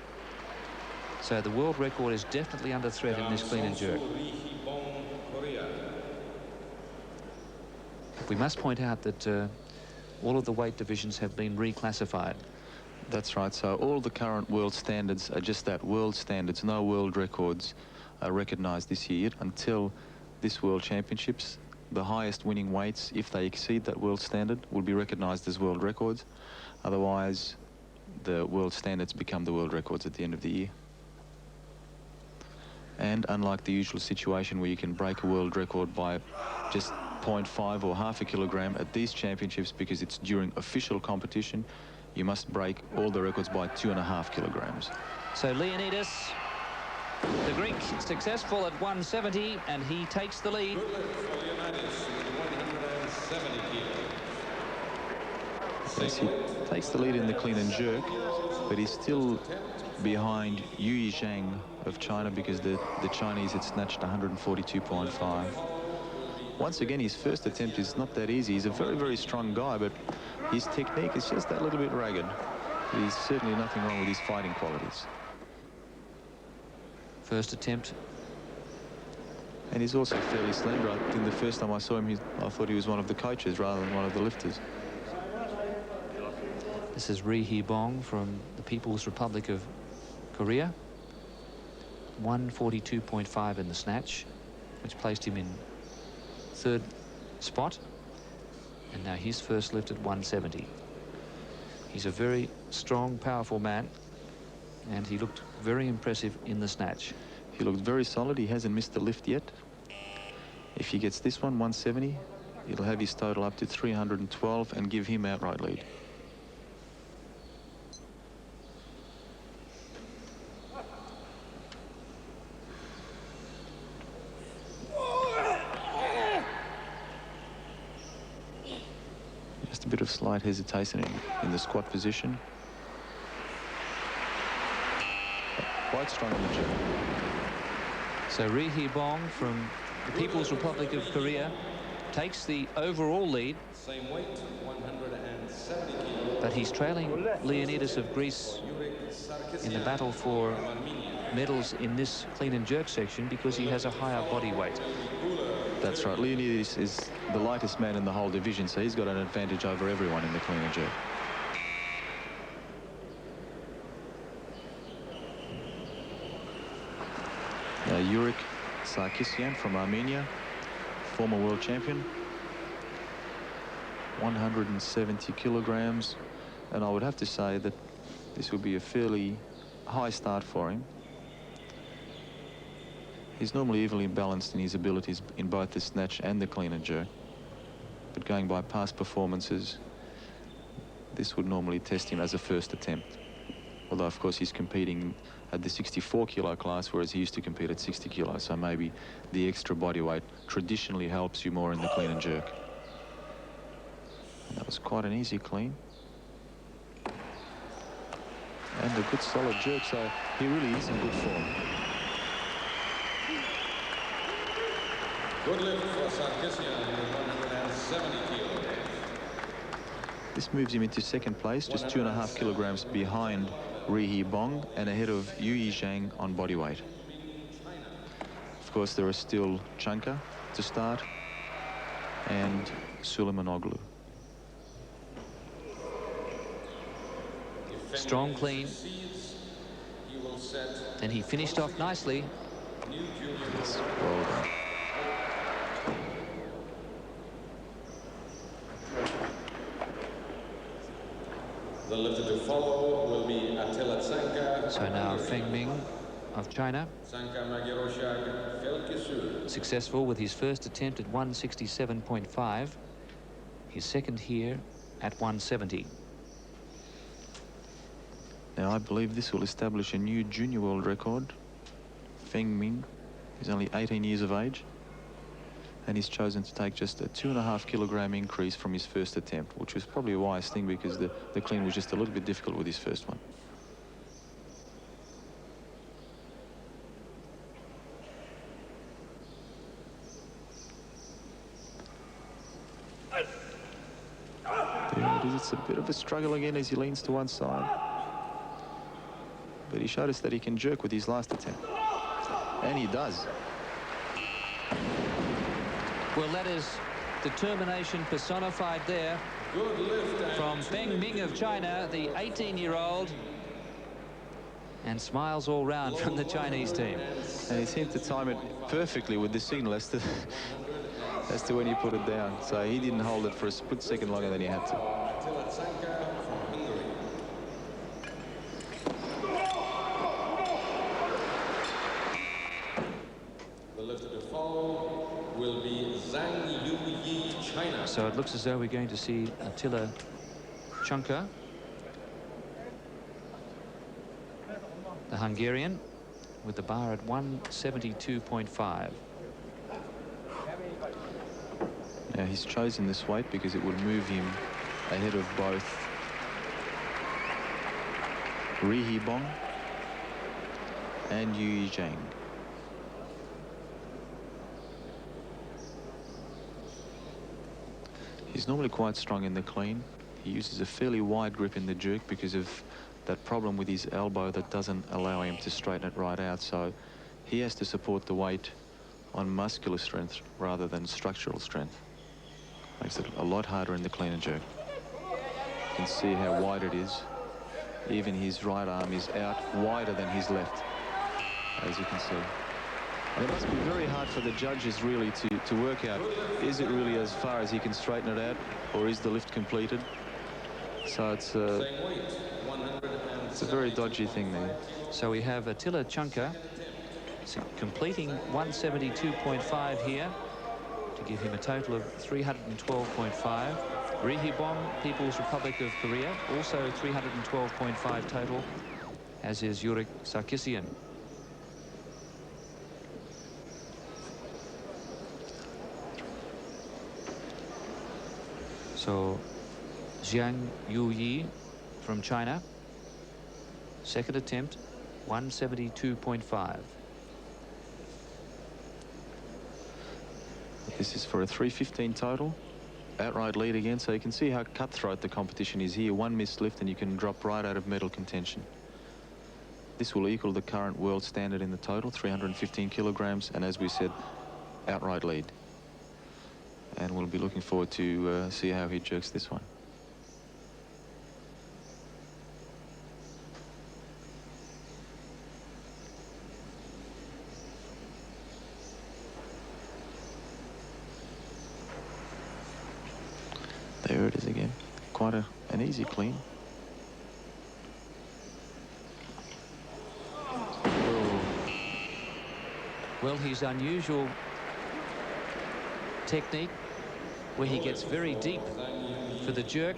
So the world record is definitely under threat in this clean and jerk. We must point out that all of the weight divisions have been reclassified. That's right. So all the current world standards are just that, world standards. No world records are recognized this year until this World Championships. The highest winning weights, if they exceed that world standard, will be recognized as world records. Otherwise, the world standards become the world records at the end of the year. And unlike the usual situation where you can break a world record by just 0.5 or half a kilogram at these championships, because it's during official competition, you must break all the records by 2.5 kilograms. So Leonidis, the Greek, successful at 170, and he takes the lead. Yes, he takes the lead in the clean and jerk, but he's still behind Yuyi Zhang of China, because the Chinese had snatched 142.5. Once again, his first attempt is not that easy. He's a very, very strong guy, but his technique is just that little bit ragged. There's certainly nothing wrong with his fighting qualities. First attempt. And he's also fairly slender. I think the first time I saw him, I thought he was one of the coaches rather than one of the lifters. This is Hi-bong from the People's Republic of Korea. 142.5 in the snatch, which placed him in 3rd spot. And now his first lift at 170. He's a very strong, powerful man, and he looked very impressive in the snatch. He looked very solid. He hasn't missed a lift yet. If he gets this one, 170, it'll have his total up to 312 and give him outright lead. Just a bit of slight hesitation in the squat position. Quite strong on the jerk. So Hi-bong from the People's Republic of Korea takes the overall lead. Same weight, 170 kilos. But he's trailing Leonidis of Greece in the battle for medals in this clean and jerk section because he has a higher body weight. That's right. Leonidis is the lightest man in the whole division, so he's got an advantage over everyone in the clean and jerk. Now, Uric Sarkisian from Armenia, former world champion, 170 kilograms, and I would have to say that this will be a fairly high start for him. He's normally evenly balanced in his abilities in both the snatch and the clean and jerk, but going by past performances, this would normally test him as a first attempt. Although, of course, he's competing at the 64 kilo class, whereas he used to compete at 60 kilos. So maybe the extra body weight traditionally helps you more in the clean and jerk. And that was quite an easy clean. And a good solid jerk, so he really is in good form. Good lift for Sarkisyan with 170 kilos. This moves him into 2nd place, just 2.5 kilograms behind Hi-bong and ahead of Youyi on body weight. Of course, there are still Chanka to start and Süleymanoğlu. Strong clean. And he finished off nicely. Yes, well done. The lifter to follow will be Attila. So now Feng Ming of China, successful with his first attempt at 167.5. His second here at 170. Now, I believe this will establish a new junior world record. Feng Ming is only 18 years of age, and he's chosen to take just a 2.5 kilogram increase from his first attempt, which was probably a wise thing because the clean was just a little bit difficult with his first one. There it is. It's a bit of a struggle again as he leans to one side. But he showed us that he can jerk with his last attempt. And he does. Well, that is determination personified there from Feng Ming of China, the 18-year-old, and smiles all round from the Chinese team. And he seemed to time it perfectly with the signal as to when he put it down. So he didn't hold it for a split second longer than he had to. The lifter to follow will be Zhang Yuyi, China. So it looks as though we're going to see Attila Chunka, the Hungarian, with the bar at 172.5. Now, he's chosen this weight because it would move him ahead of both Hi-bong and Youyi. He's normally quite strong in the clean. He uses a fairly wide grip in the jerk because of that problem with his elbow that doesn't allow him to straighten it right out. So he has to support the weight on muscular strength rather than structural strength. Makes it a lot harder in the clean and jerk. can see how wide it is. Even his right arm is out wider than his left, as you can see. And it must be very hard for the judges really to work out, is it really as far as he can straighten it out, or is the lift completed? So it's a very dodgy thing there. So we have Attila Chunka completing 172.5 here to give him a total of 312.5. Hi-bong, People's Republic of Korea, also 312.5 total, as is Uric Sarkisian. So Zhang Yuyi from China, second attempt, 172.5. This is for a 315 total. Outright lead again, so you can see how cutthroat the competition is here. One missed lift and you can drop right out of medal contention. This will equal the current world standard in the total, 315 kilograms, and as we said, outright lead. And we'll be looking forward to see how he jerks this one. There it is again. Quite an easy clean. Well, his unusual technique, where he gets very deep for the jerk,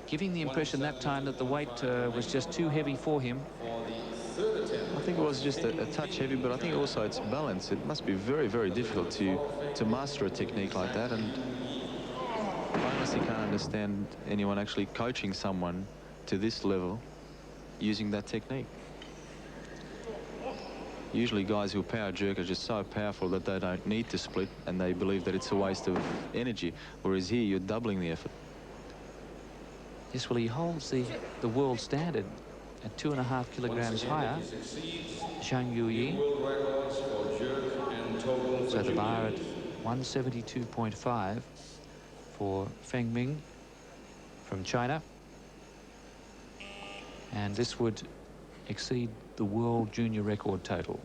giving the impression that time that the weight was just too heavy for him. I think it was just a touch heavy, but I think also it's balance. It must be very, very difficult to master a technique like that, and I honestly can't understand anyone actually coaching someone to this level using that technique. Usually guys who power jerk are just so powerful that they don't need to split, and they believe that it's a waste of energy, whereas here you're doubling the effort. Yes, well, he holds the world standard at 2.5 kilograms higher. Zhang Yuyi. So the bar at 172.5 for Feng Ming from China. And this would exceed the world junior record total.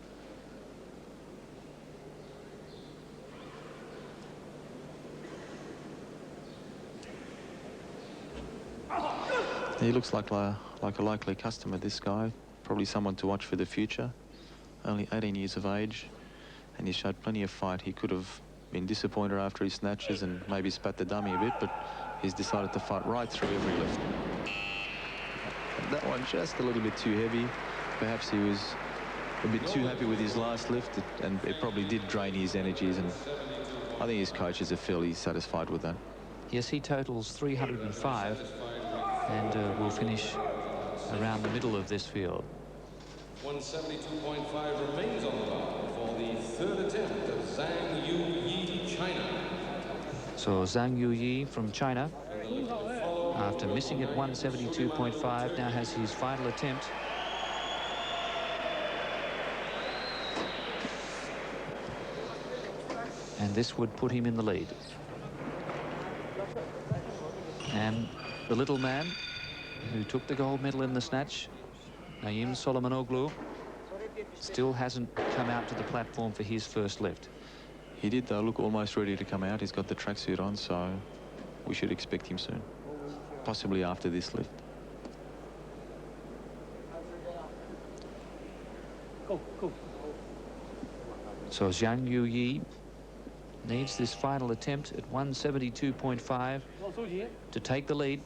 He looks like a likely customer, this guy. Probably someone to watch for the future. Only 18 years of age, and he showed plenty of fight. He could have been disappointed after his snatches and maybe spat the dummy a bit, but he's decided to fight right through every lift. That one just a little bit too heavy. Perhaps he was a bit too happy with his last lift, and it probably did drain his energies, and I think his coaches are fairly satisfied with that. Yes, he totals 305 and will finish around the middle of this field. 172.5 remains on the bar for the third attempt of Zhang Yuyi, China. So Zhang Yuyi from China, after missing at 172.5, now has his final attempt. And this would put him in the lead. And the little man who took the gold medal in the snatch, Naim Süleymanoğlu, still hasn't come out to the platform for his first lift. He did, though, look almost ready to come out. He's got the tracksuit on, so we should expect him soon, possibly after this lift. So Zhang Yuyi needs this final attempt at 172.5 to take the lead.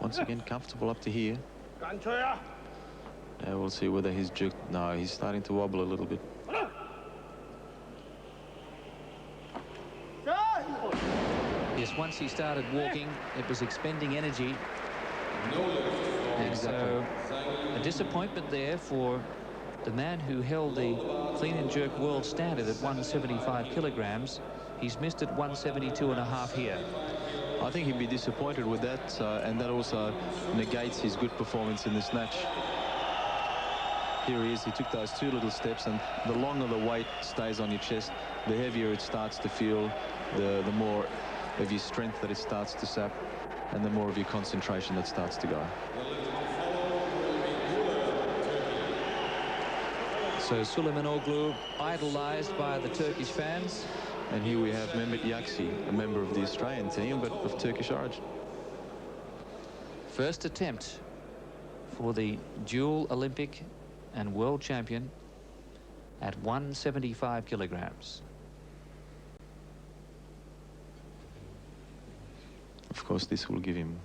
Once again, comfortable up to here. Now we'll see whether he's jerked. No, he's starting to wobble a little bit. Yes, once he started walking, it was expending energy. And so a disappointment there for the man who held the clean and jerk world standard at 175 kilograms. He's missed at 172.5 here. I think he'd be disappointed with that, and that also negates his good performance in the snatch. Here he is. He took those 2 little steps, and the longer the weight stays on your chest, the heavier it starts to feel, the more of your strength that it starts to sap, and the more of your concentration that starts to go. So Süleymanoğlu idolized by the Turkish fans. And here we have Mehmet Yaksi, a member of the Australian team, but of Turkish origin. First attempt for the dual Olympic and world champion at 175 kilograms. Of course, this will give him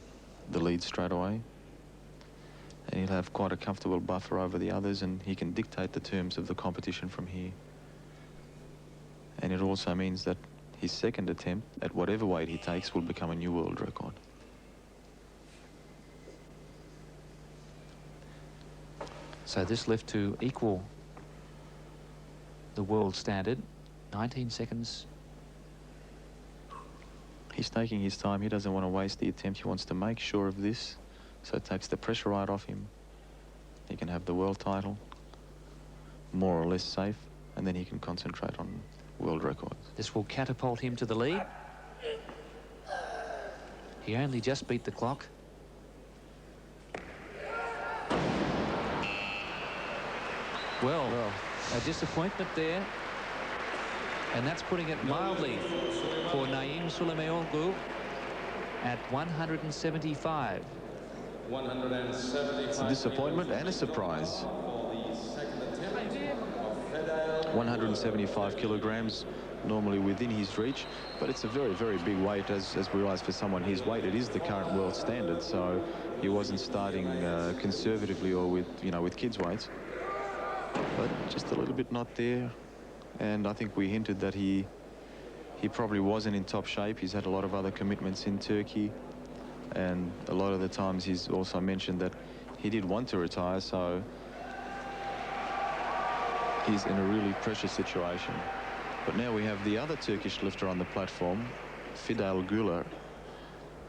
the lead straight away. And he'll have quite a comfortable buffer over the others, and he can dictate the terms of the competition from here. And it also means that his second attempt, at whatever weight he takes, will become a new world record. So this lift to equal the world standard, 19 seconds. He's taking his time. He doesn't want to waste the attempt. He wants to make sure of this, so it takes the pressure right off him. He can have the world title, more or less safe, and then he can concentrate on world records. This will catapult him to the lead. He only just beat the clock. Well, a disappointment there. And that's putting it mildly for Naim Süleymanoğlu at 175. 175. It's a disappointment and a surprise. 175 kilograms, normally within his reach, but it's a very, very big weight, as we realize, for someone his weight. It is the current world standard, so he wasn't starting conservatively or with, with kids' weights. But just a little bit not there. And I think we hinted that he probably wasn't in top shape. He's had a lot of other commitments in Turkey, and a lot of the times he's also mentioned that he did want to retire, so he's in a really precious situation. But now we have the other Turkish lifter on the platform, Fidel Gulla,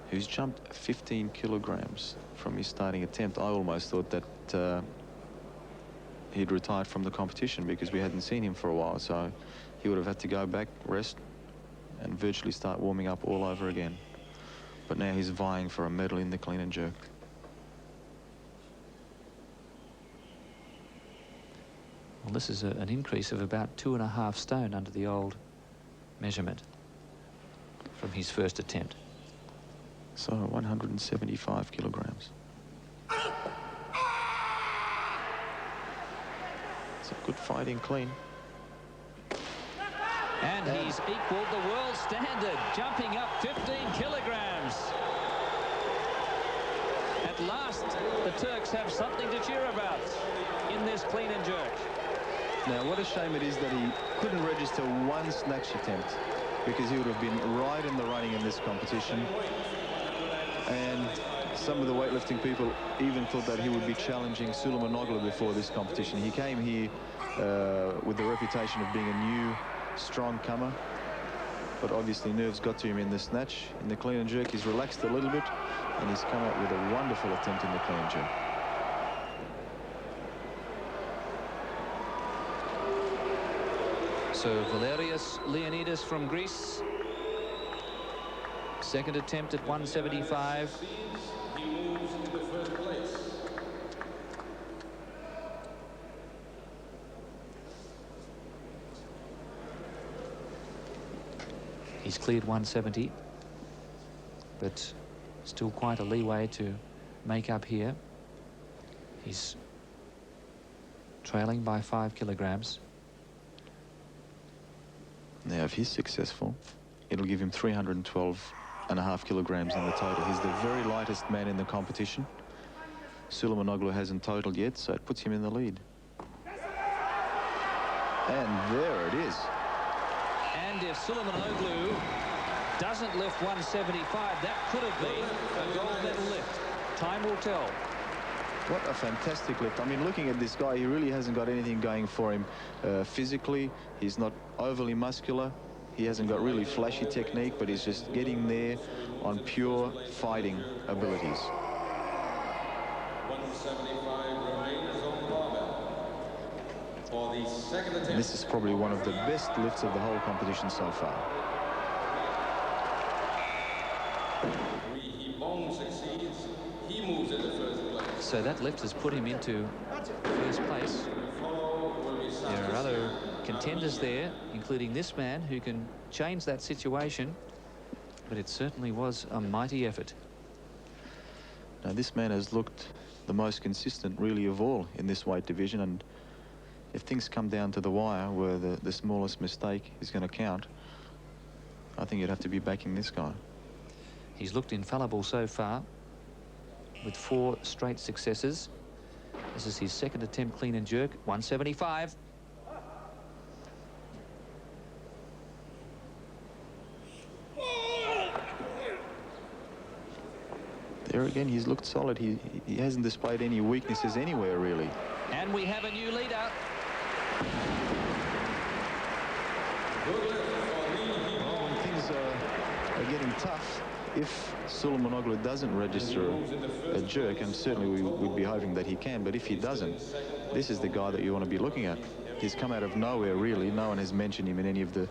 who's jumped 15 kilograms from his starting attempt. I almost thought that he'd retired from the competition because we hadn't seen him for a while, so he would have had to go back, rest, and virtually start warming up all over again. But now he's vying for a medal in the clean and jerk. Well, this is an increase of about 2.5 stone under the old measurement from his first attempt. So 175 kilograms. It's a good fighting clean. And he's equaled the world standard, jumping up 15 kilograms. At last, the Turks have something to cheer about in this clean and jerk. Now, what a shame it is that he couldn't register one snatch attempt, because he would have been right in the running in this competition. And some of the weightlifting people even thought that he would be challenging Süleymanoğlu before this competition. He came here with the reputation of being a new, strong comer, but obviously nerves got to him in the snatch. In the clean and jerk, he's relaxed a little bit, and he's come up with a wonderful attempt in the clean and jerk. So Valerius Leonidas from Greece, second attempt at 175. He moves into first place. He's cleared 170, but still quite a leeway to make up here. He's trailing by 5 kilograms. Now, if he's successful, it'll give him 312.5 kilograms in the total. He's the very lightest man in the competition. Süleymanoğlu hasn't totaled yet, so it puts him in the lead. And there it is. And if Süleymanoğlu doesn't lift 175, that could have been a gold medal lift. Time will tell. What a fantastic lift. I mean, looking at this guy, he really hasn't got anything going for him physically. He's not overly muscular. He hasn't got really flashy technique, but he's just getting there on pure fighting abilities. 175 remains on the barbell for the second attempt. This is probably one of the best lifts of the whole competition so far. Hi-bong succeeds. He moves into first place. So that lift has put him into first place. There are other contenders there, including this man, who can change that situation, but it certainly was a mighty effort. Now, this man has looked the most consistent, really, of all in this weight division, and if things come down to the wire where the smallest mistake is going to count, I think you'd have to be backing this guy. He's looked infallible so far, with 4 straight successes. This is his second attempt clean and jerk, 175. There again, he's looked solid. He hasn't displayed any weaknesses anywhere, really. And we have a new leader. Well, when things are getting tough, if Süleymanoğlu doesn't register a jerk, and certainly we'd be hoping that he can, but if he doesn't, this is the guy that you want to be looking at. He's come out of nowhere, really. No one has mentioned him in any of the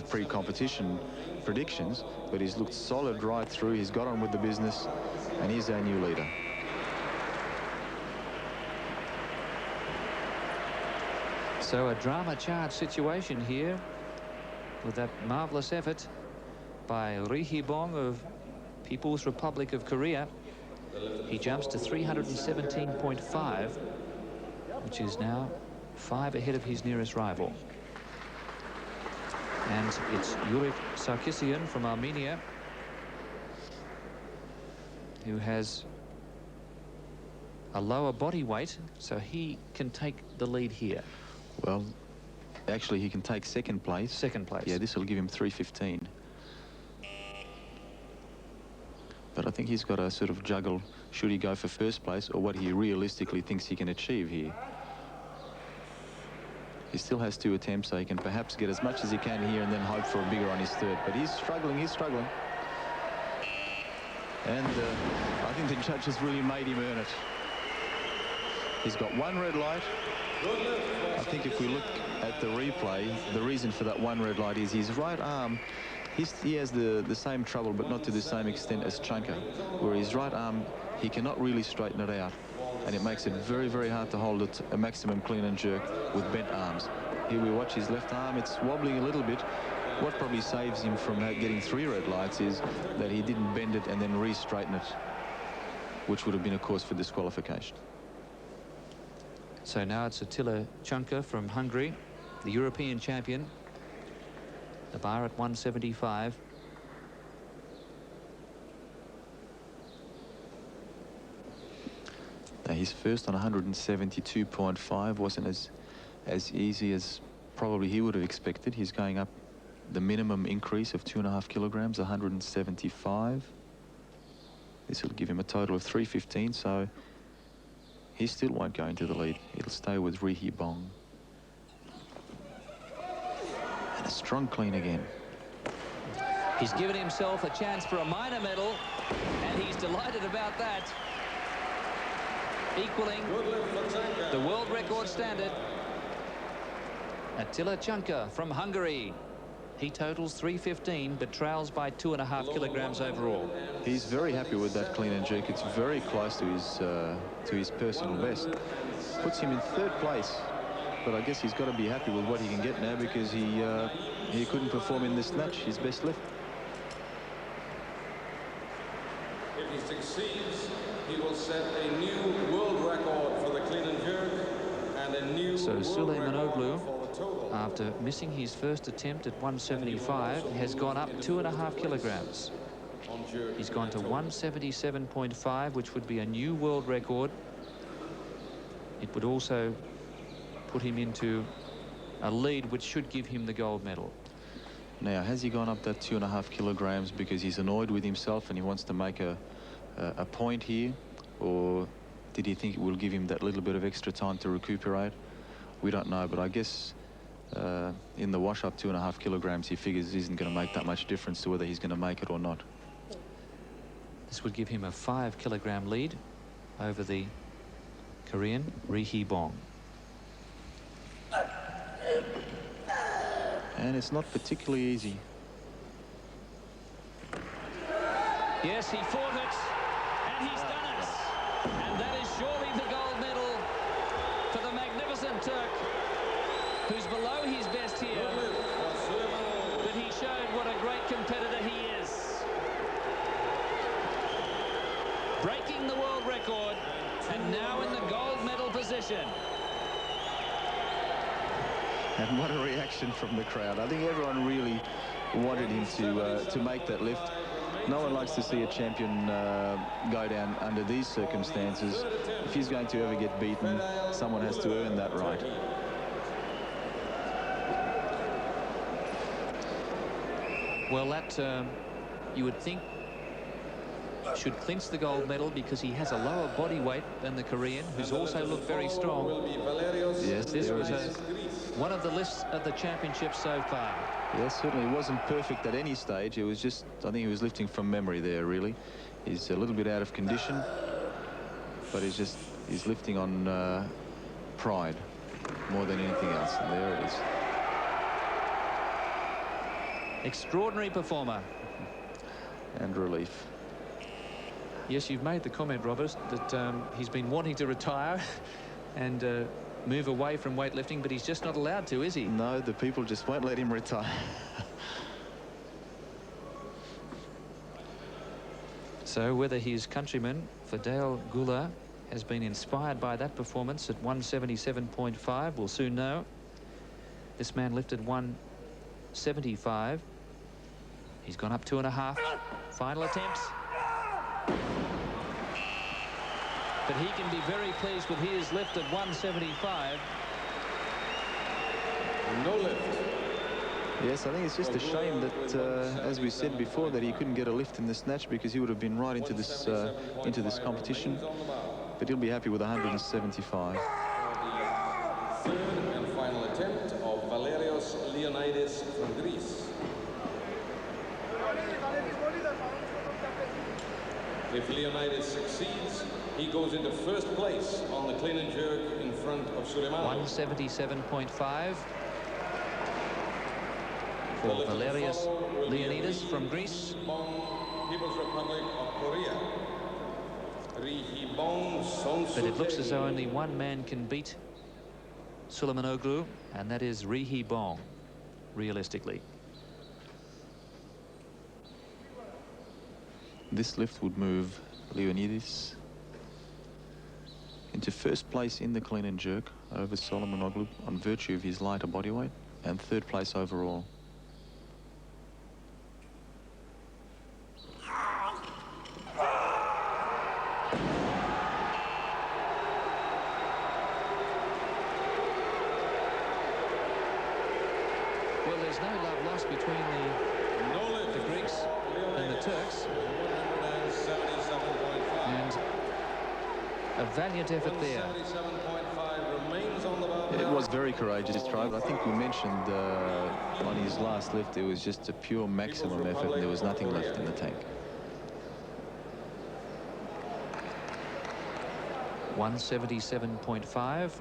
pre-competition predictions, but he's looked solid right through. He's got on with the business, and he's our new leader. So a drama-charged situation here with that marvelous effort by Hi-bong of People's Republic of Korea. He jumps to 317.5, which is now 5 ahead of his nearest rival. And it's Uric Sarkisian from Armenia, who has a lower body weight, so he can take the lead here. Well, actually, he can take second place. Second place. Yeah, this will give him 315. But I think he's got to sort of juggle, should he go for first place or what he realistically thinks he can achieve here. He still has 2 attempts, so he can perhaps get as much as he can here and then hope for a bigger on his third. But he's struggling, he's struggling. And I think the judges really made him earn it. He's got 1 red light. I think if we look at the replay, the reason for that 1 red light is his right arm. He has the same trouble, but not to the same extent as Chunka, where his right arm, he cannot really straighten it out. And it makes it very, very hard to hold it a maximum clean and jerk with bent arms. Here we watch his left arm, it's wobbling a little bit. What probably saves him from getting 3 red lights is that he didn't bend it and then re-straighten it, which would have been a cause for disqualification. So now it's Attila Chunka from Hungary, the European champion. The bar at 175. Now he's first on 172.5. Wasn't as easy as probably he would have expected. He's going up the minimum increase of 2.5 kilograms, 175. This will give him a total of 315, so he still won't go into the lead. It'll stay with Hi-bong. And a strong clean again. He's given himself a chance for a minor medal, and he's delighted about that. Equaling the world record standard. Attila Chunka from Hungary. He totals 315, but trails by 2.5 kilograms overall. He's very happy with that clean and jerk. It's very close to his personal best. Puts him in 3rd place. But I guess he's got to be happy with what he can get now, because he couldn't perform in the snatch, his best lift. If he succeeds, he will set a new world record for the clean and jerk and a new So Süleymanoğlu, after missing his first attempt at 175, has gone up 2.5 kilograms. He's gone to 177.5, which would be a new world record. It would also put him into a lead which should give him the gold medal. Now, has he gone up that 2.5 kilograms because he's annoyed with himself and he wants to make a point here, or did he think it will give him that little bit of extra time to recuperate? We don't know, but I guess in the wash-up 2.5 kilograms, he figures isn't going to make that much difference to whether he's going to make it or not. This would give him a 5-kilogram lead over the Korean Hi-bong. And it's not particularly easy. Yes, he fought it, and he's done it. And that is surely the gold medal for the magnificent Turk, who's below his best here. But he showed what a great competitor he is. Breaking the world record, and now in the gold medal position. And what a reaction from the crowd. I think everyone really wanted him to make that lift. No one likes to see a champion go down under these circumstances. If he's going to ever get beaten, someone has to earn that right. Well, that you would think should clinch the gold medal, because he has a lower body weight than the Korean, who's also looked very strong. Yes, this was one of the lists of the championship so far. Yes, certainly it wasn't perfect at any stage. It was just, I think he was lifting from memory there, really. He's a little bit out of condition, but he's lifting on pride more than anything else. And there it is. Extraordinary performer. And relief. Yes, you've made the comment, Robert, that he's been wanting to retire and move away from weightlifting, but he's just not allowed to, is he? No, the people just won't let him retire. So whether his countryman, Fidel Gulla, has been inspired by that performance at 177.5, we'll soon know. This man lifted 175. He's gone up 2.5. Final attempts. But he can be very pleased with his lift at 175. No lift. Yes, I think it's just a shame that, as we said before, that he couldn't get a lift in the snatch, because he would have been right into this competition. But he'll be happy with 175. Third and final attempt of Valerius Leonidas from Greece. If Leonidas succeeds, he goes into first place on the clean and jerk in front of Süleymanoğlu. 177.5 for Valerius Leonidas from Greece. People's Republic of Korea. But it looks as though only one man can beat Süleymanoğlu, and that is Hi-bong, realistically. This lift would move Leonidis into first place in the clean and jerk over Süleymanoğlu on virtue of his lighter body weight, and third place overall. Well, there's no love lost between the Greeks and the Turks. And a valiant effort there. It was very courageous, this try. I think we mentioned on his last lift, it was just a pure maximum effort, and there was nothing left in the tank. 177.5.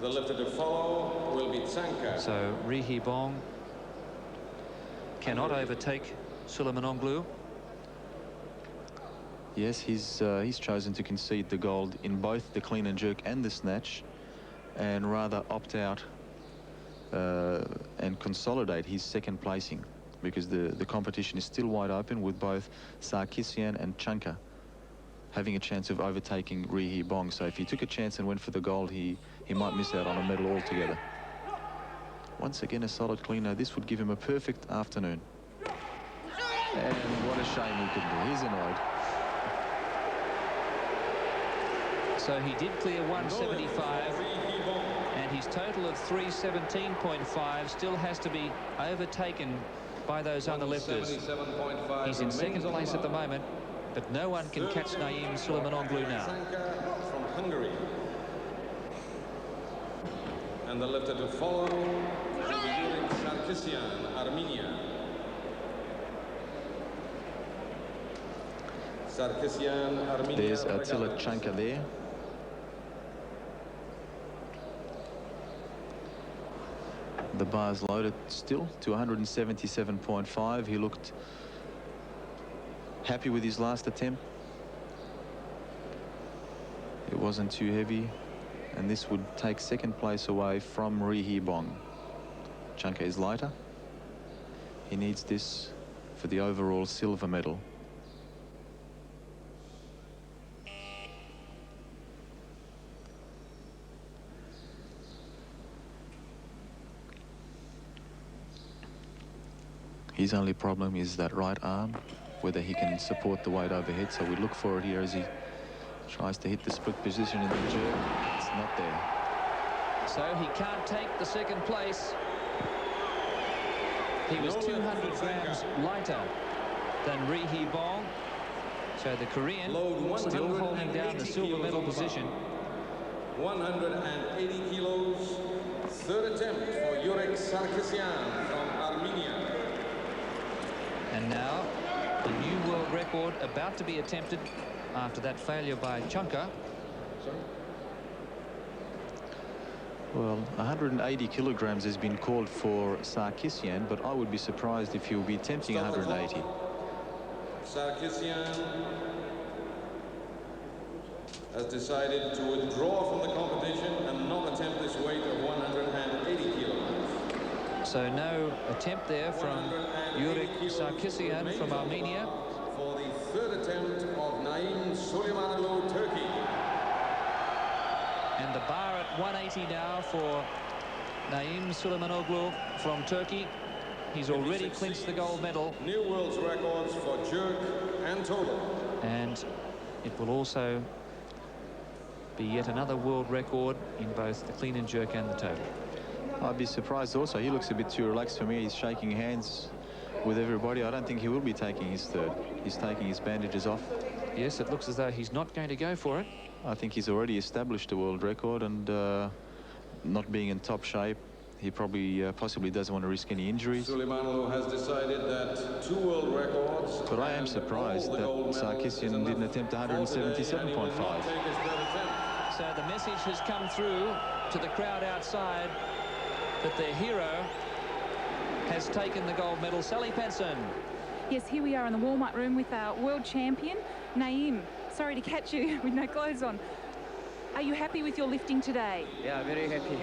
The lifter to follow will be Tsanka. So Hi-bong cannot overtake Süleymanoğlu. Yes, he's chosen to concede the gold in both the clean and jerk and the snatch, and rather opt out and consolidate his second placing, because the competition is still wide open, with both Sarkisyan and Tsanka having a chance of overtaking Hi-bong. So if he took a chance and went for the gold, he might miss out on a medal altogether. Once again, a solid cleaner. This would give him a perfect afternoon. And what a shame he couldn't do. He's annoyed. So he did clear 175, and his total of 317.5 still has to be overtaken by those other lifters. He's in second place at the moment, but no one can catch Naim Süleymanoğlu now. From Hungary. And the lifter to follow will be Uric Sarkisian, Armenia. Sarkisyan, Armenia. There's Attila Chanka there. The bar's loaded still to 177.5. He looked happy with his last attempt. It wasn't too heavy, and this would take second place away from Hi-bong. Chanka is lighter. He needs this for the overall silver medal. His only problem is that right arm, whether he can support the weight overhead. So we look for it here as he tries to hit the split position in the jerk. It's not there. So he can't take the second place. He was 200 grams lighter than Hi-bong. So the Korean still holding down the silver medal position. 180 kilos. Third attempt for Uric Sarkisian from Armenia. And now the new world record about to be attempted after that failure by Chanka. Well, 180 kilograms has been called for Sarkisyan, but I would be surprised if he will be attempting 180. Sarkisian has decided to withdraw from the competition and not attempt this weight of 180 kilos. So no attempt there from Uric Sarkisian from Armenia. For the third attempt of Naim Süleymanoğlu, Turkey. And the bar at 180 now for Naim Süleymanoğlu from Turkey. He's already clinched the gold medal. New world records for jerk and total. And it will also be yet another world record in both the clean and jerk and the total. I'd be surprised also. He looks a bit too relaxed for me. He's shaking hands with everybody. I don't think he will be taking his third. He's taking his bandages off. Yes, it looks as though he's not going to go for it. I think he's already established a world record, and not being in top shape, he probably possibly doesn't want to risk any injuries. Süleymanoğlu has decided that 2 world records. But I am surprised that Sarkisyan didn't attempt 177.5. So the message has come through to the crowd outside that their hero has taken the gold medal. Sally Penson. Yes, here we are in the warm-up room with our world champion, Naim. Sorry to catch you with no clothes on. Are you happy with your lifting today? Yeah, very happy.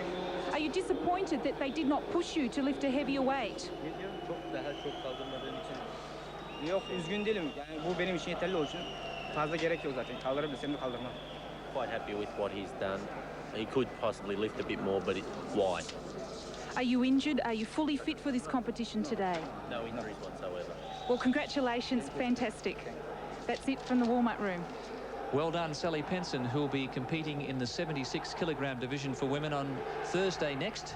Are you disappointed that they did not push you to lift a heavier weight? Çok kaldırmadığım için. Yok, üzgün değilim. Yani bu benim için yeterli olsun. Fazla gerek yok zaten. Kaldırabilirsem de kaldırmam. Quite happy with what he's done. He could possibly lift a bit more, but why? Are you injured? Are you fully fit for this competition today? No injuries whatsoever. Well, congratulations. Fantastic. That's it from the warm-up room. Well done, Sally Penson, who'll be competing in the 76 kilogram division for women on Thursday next.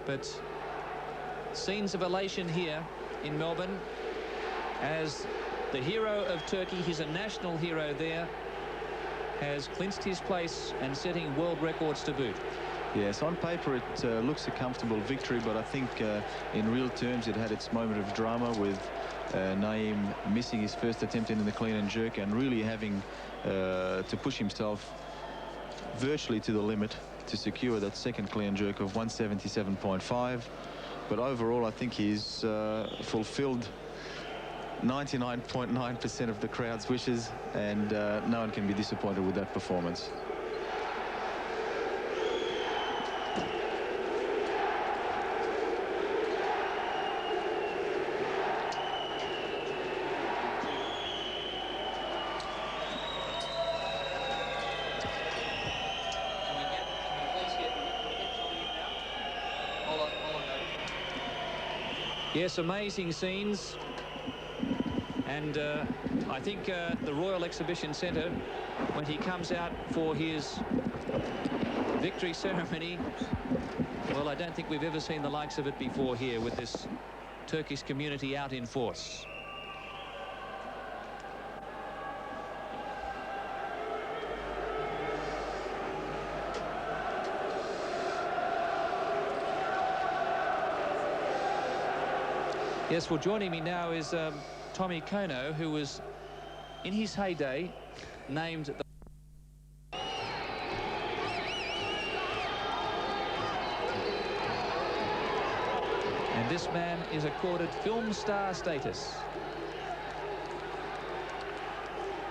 But scenes of elation here in Melbourne as the hero of Turkey, he's a national hero there, has clinched his place and setting world records to boot. Yes, on paper it looks a comfortable victory, but I think in real terms it had its moment of drama with Naim missing his first attempt in the clean and jerk and really having to push himself virtually to the limit to secure that second clean and jerk of 177.5. But overall, I think he's fulfilled 99.9% of the crowd's wishes, and no one can be disappointed with that performance. Yes, amazing scenes. And I think the Royal Exhibition Centre, when he comes out for his victory ceremony, well, I don't think we've ever seen the likes of it before here with this Turkish community out in force. Yes, well, joining me now is Tommy Kono, who was, in his heyday, named the... And this man is accorded film star status.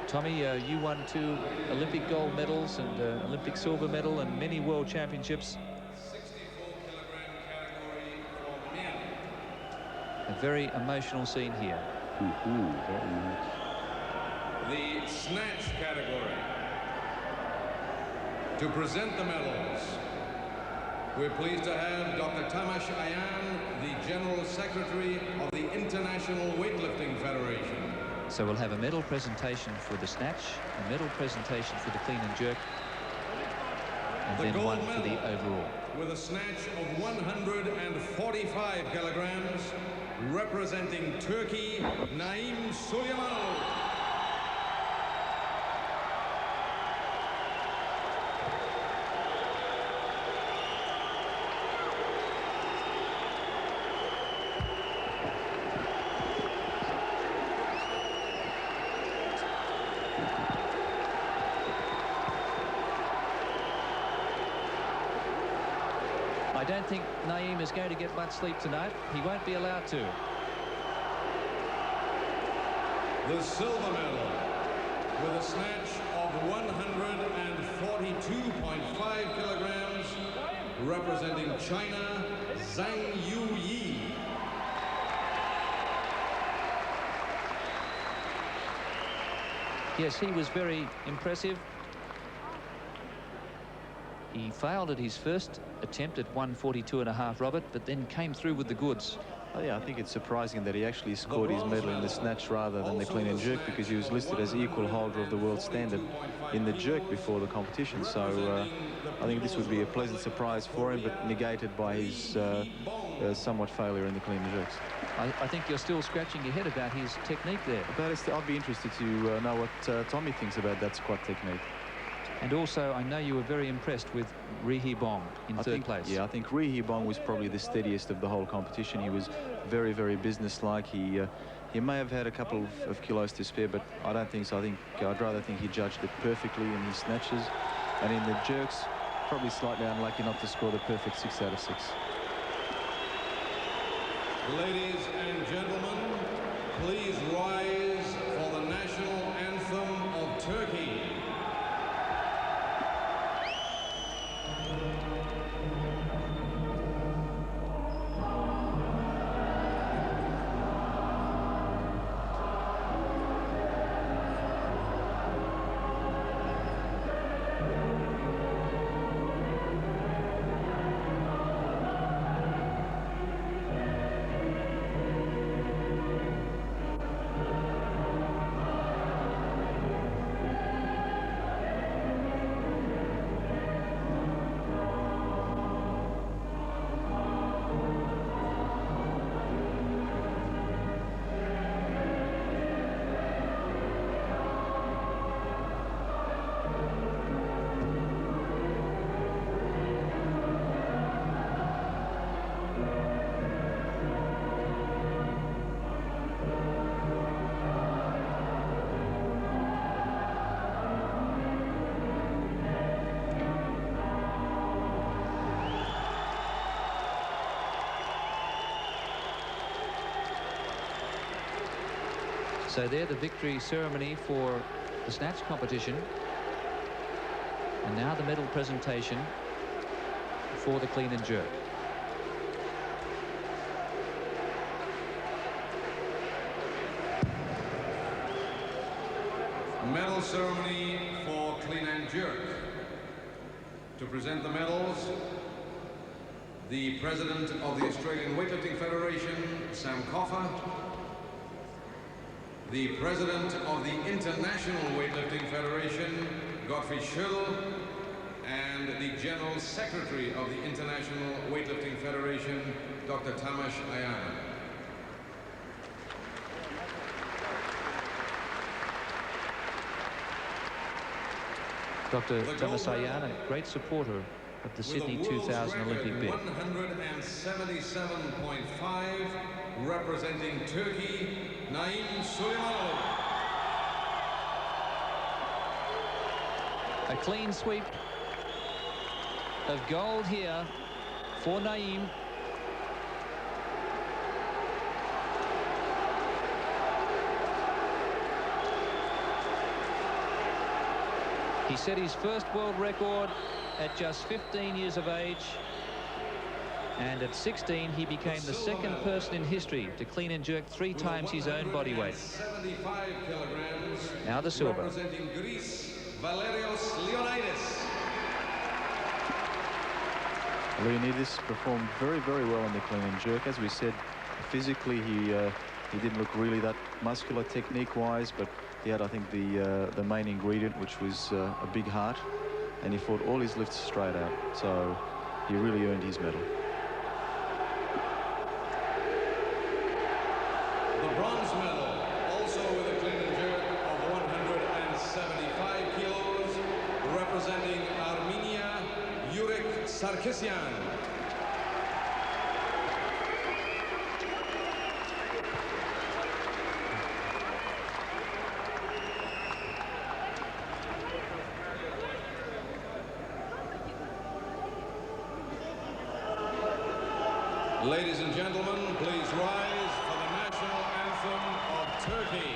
Tommy, you won 2 Olympic gold medals and Olympic silver medal and many world championships. 64-kilogram category for men. A very emotional scene here. Very much. The snatch category. To present the medals, we're pleased to have Dr. Tamas Ayan, the General Secretary of the International Weightlifting Federation. So we'll have a medal presentation for the snatch, a medal presentation for the clean and jerk, and then one for the overall. With a snatch of 145 kilograms, representing Turkey, Naim Süleymanoğlu. I don't think Naim is going to get much sleep tonight. He won't be allowed to. The silver medal with a snatch of 142.5 kilograms, representing China, Zhang Yuyi. Yes, he was very impressive. He failed at his first attempt at 142.5, Robert, but then came through with the goods. Oh, yeah, I think it's surprising that he actually scored his medal in the snatch rather than the clean and jerk, because he was listed as equal holder of the world standard in the jerk before the competition. So I think this would be a pleasant surprise for him, but negated by his somewhat failure in the clean and jerks. I think you're still scratching your head about his technique there. But I'd be interested to know what Tommy thinks about that squat technique. And also, I know you were very impressed with Hi-bong in third place. Yeah, I think Hi-bong was probably the steadiest of the whole competition. He was very, very businesslike. He may have had a couple of kilos to spare, but I don't think so. I'd rather think he judged it perfectly in his snatches. And in the jerks, probably slightly unlucky not to score the perfect 6 out of 6. Ladies and gentlemen, please rise for the national anthem of Turkey. So there, the victory ceremony for the snatch competition. And now the medal presentation for the clean and jerk. Medal ceremony for clean and jerk. To present the medals, the President of the Australian Weightlifting Federation, Sam Coffer, the President of the International Weightlifting Federation, Gottfried Schöll, and the General Secretary of the International Weightlifting Federation, Dr. Tamas Ayan. Dr. Tamas Ayan, a great supporter of the Sydney 2000 Olympic bid. 177.5, representing Turkey, Naim Süleymanoğlu. A clean sweep of gold here for Naim. He set his first world record at just 15 years of age, and at 16 he became the second person in history to clean and jerk 3 times his own body weight. 75 kilograms. Now the silver. Representing Greece, Valerius Leonidas. Leonidis performed very, very well in the clean and jerk. As we said, physically he didn't look really that muscular technique-wise, but he had, I think, the main ingredient, which was a big heart, and he fought all his lifts straight out. So he really earned his medal. The bronze medal, also with a clean and jerk of 175 kilos, representing Armenia, Uric Sarkisian. Ladies and gentlemen, please rise for the national anthem of Turkey.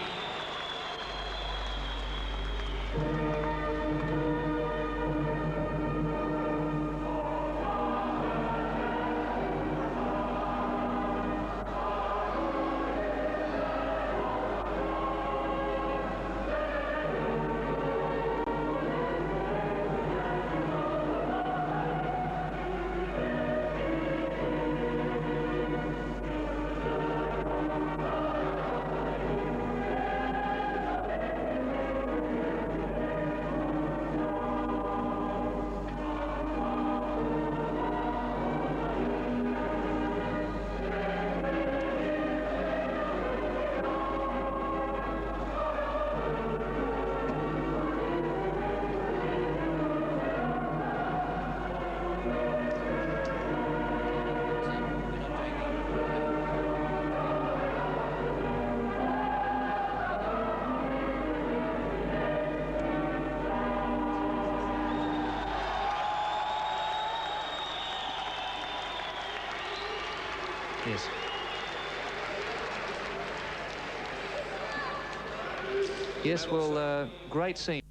Yes. Yes, well, great scene.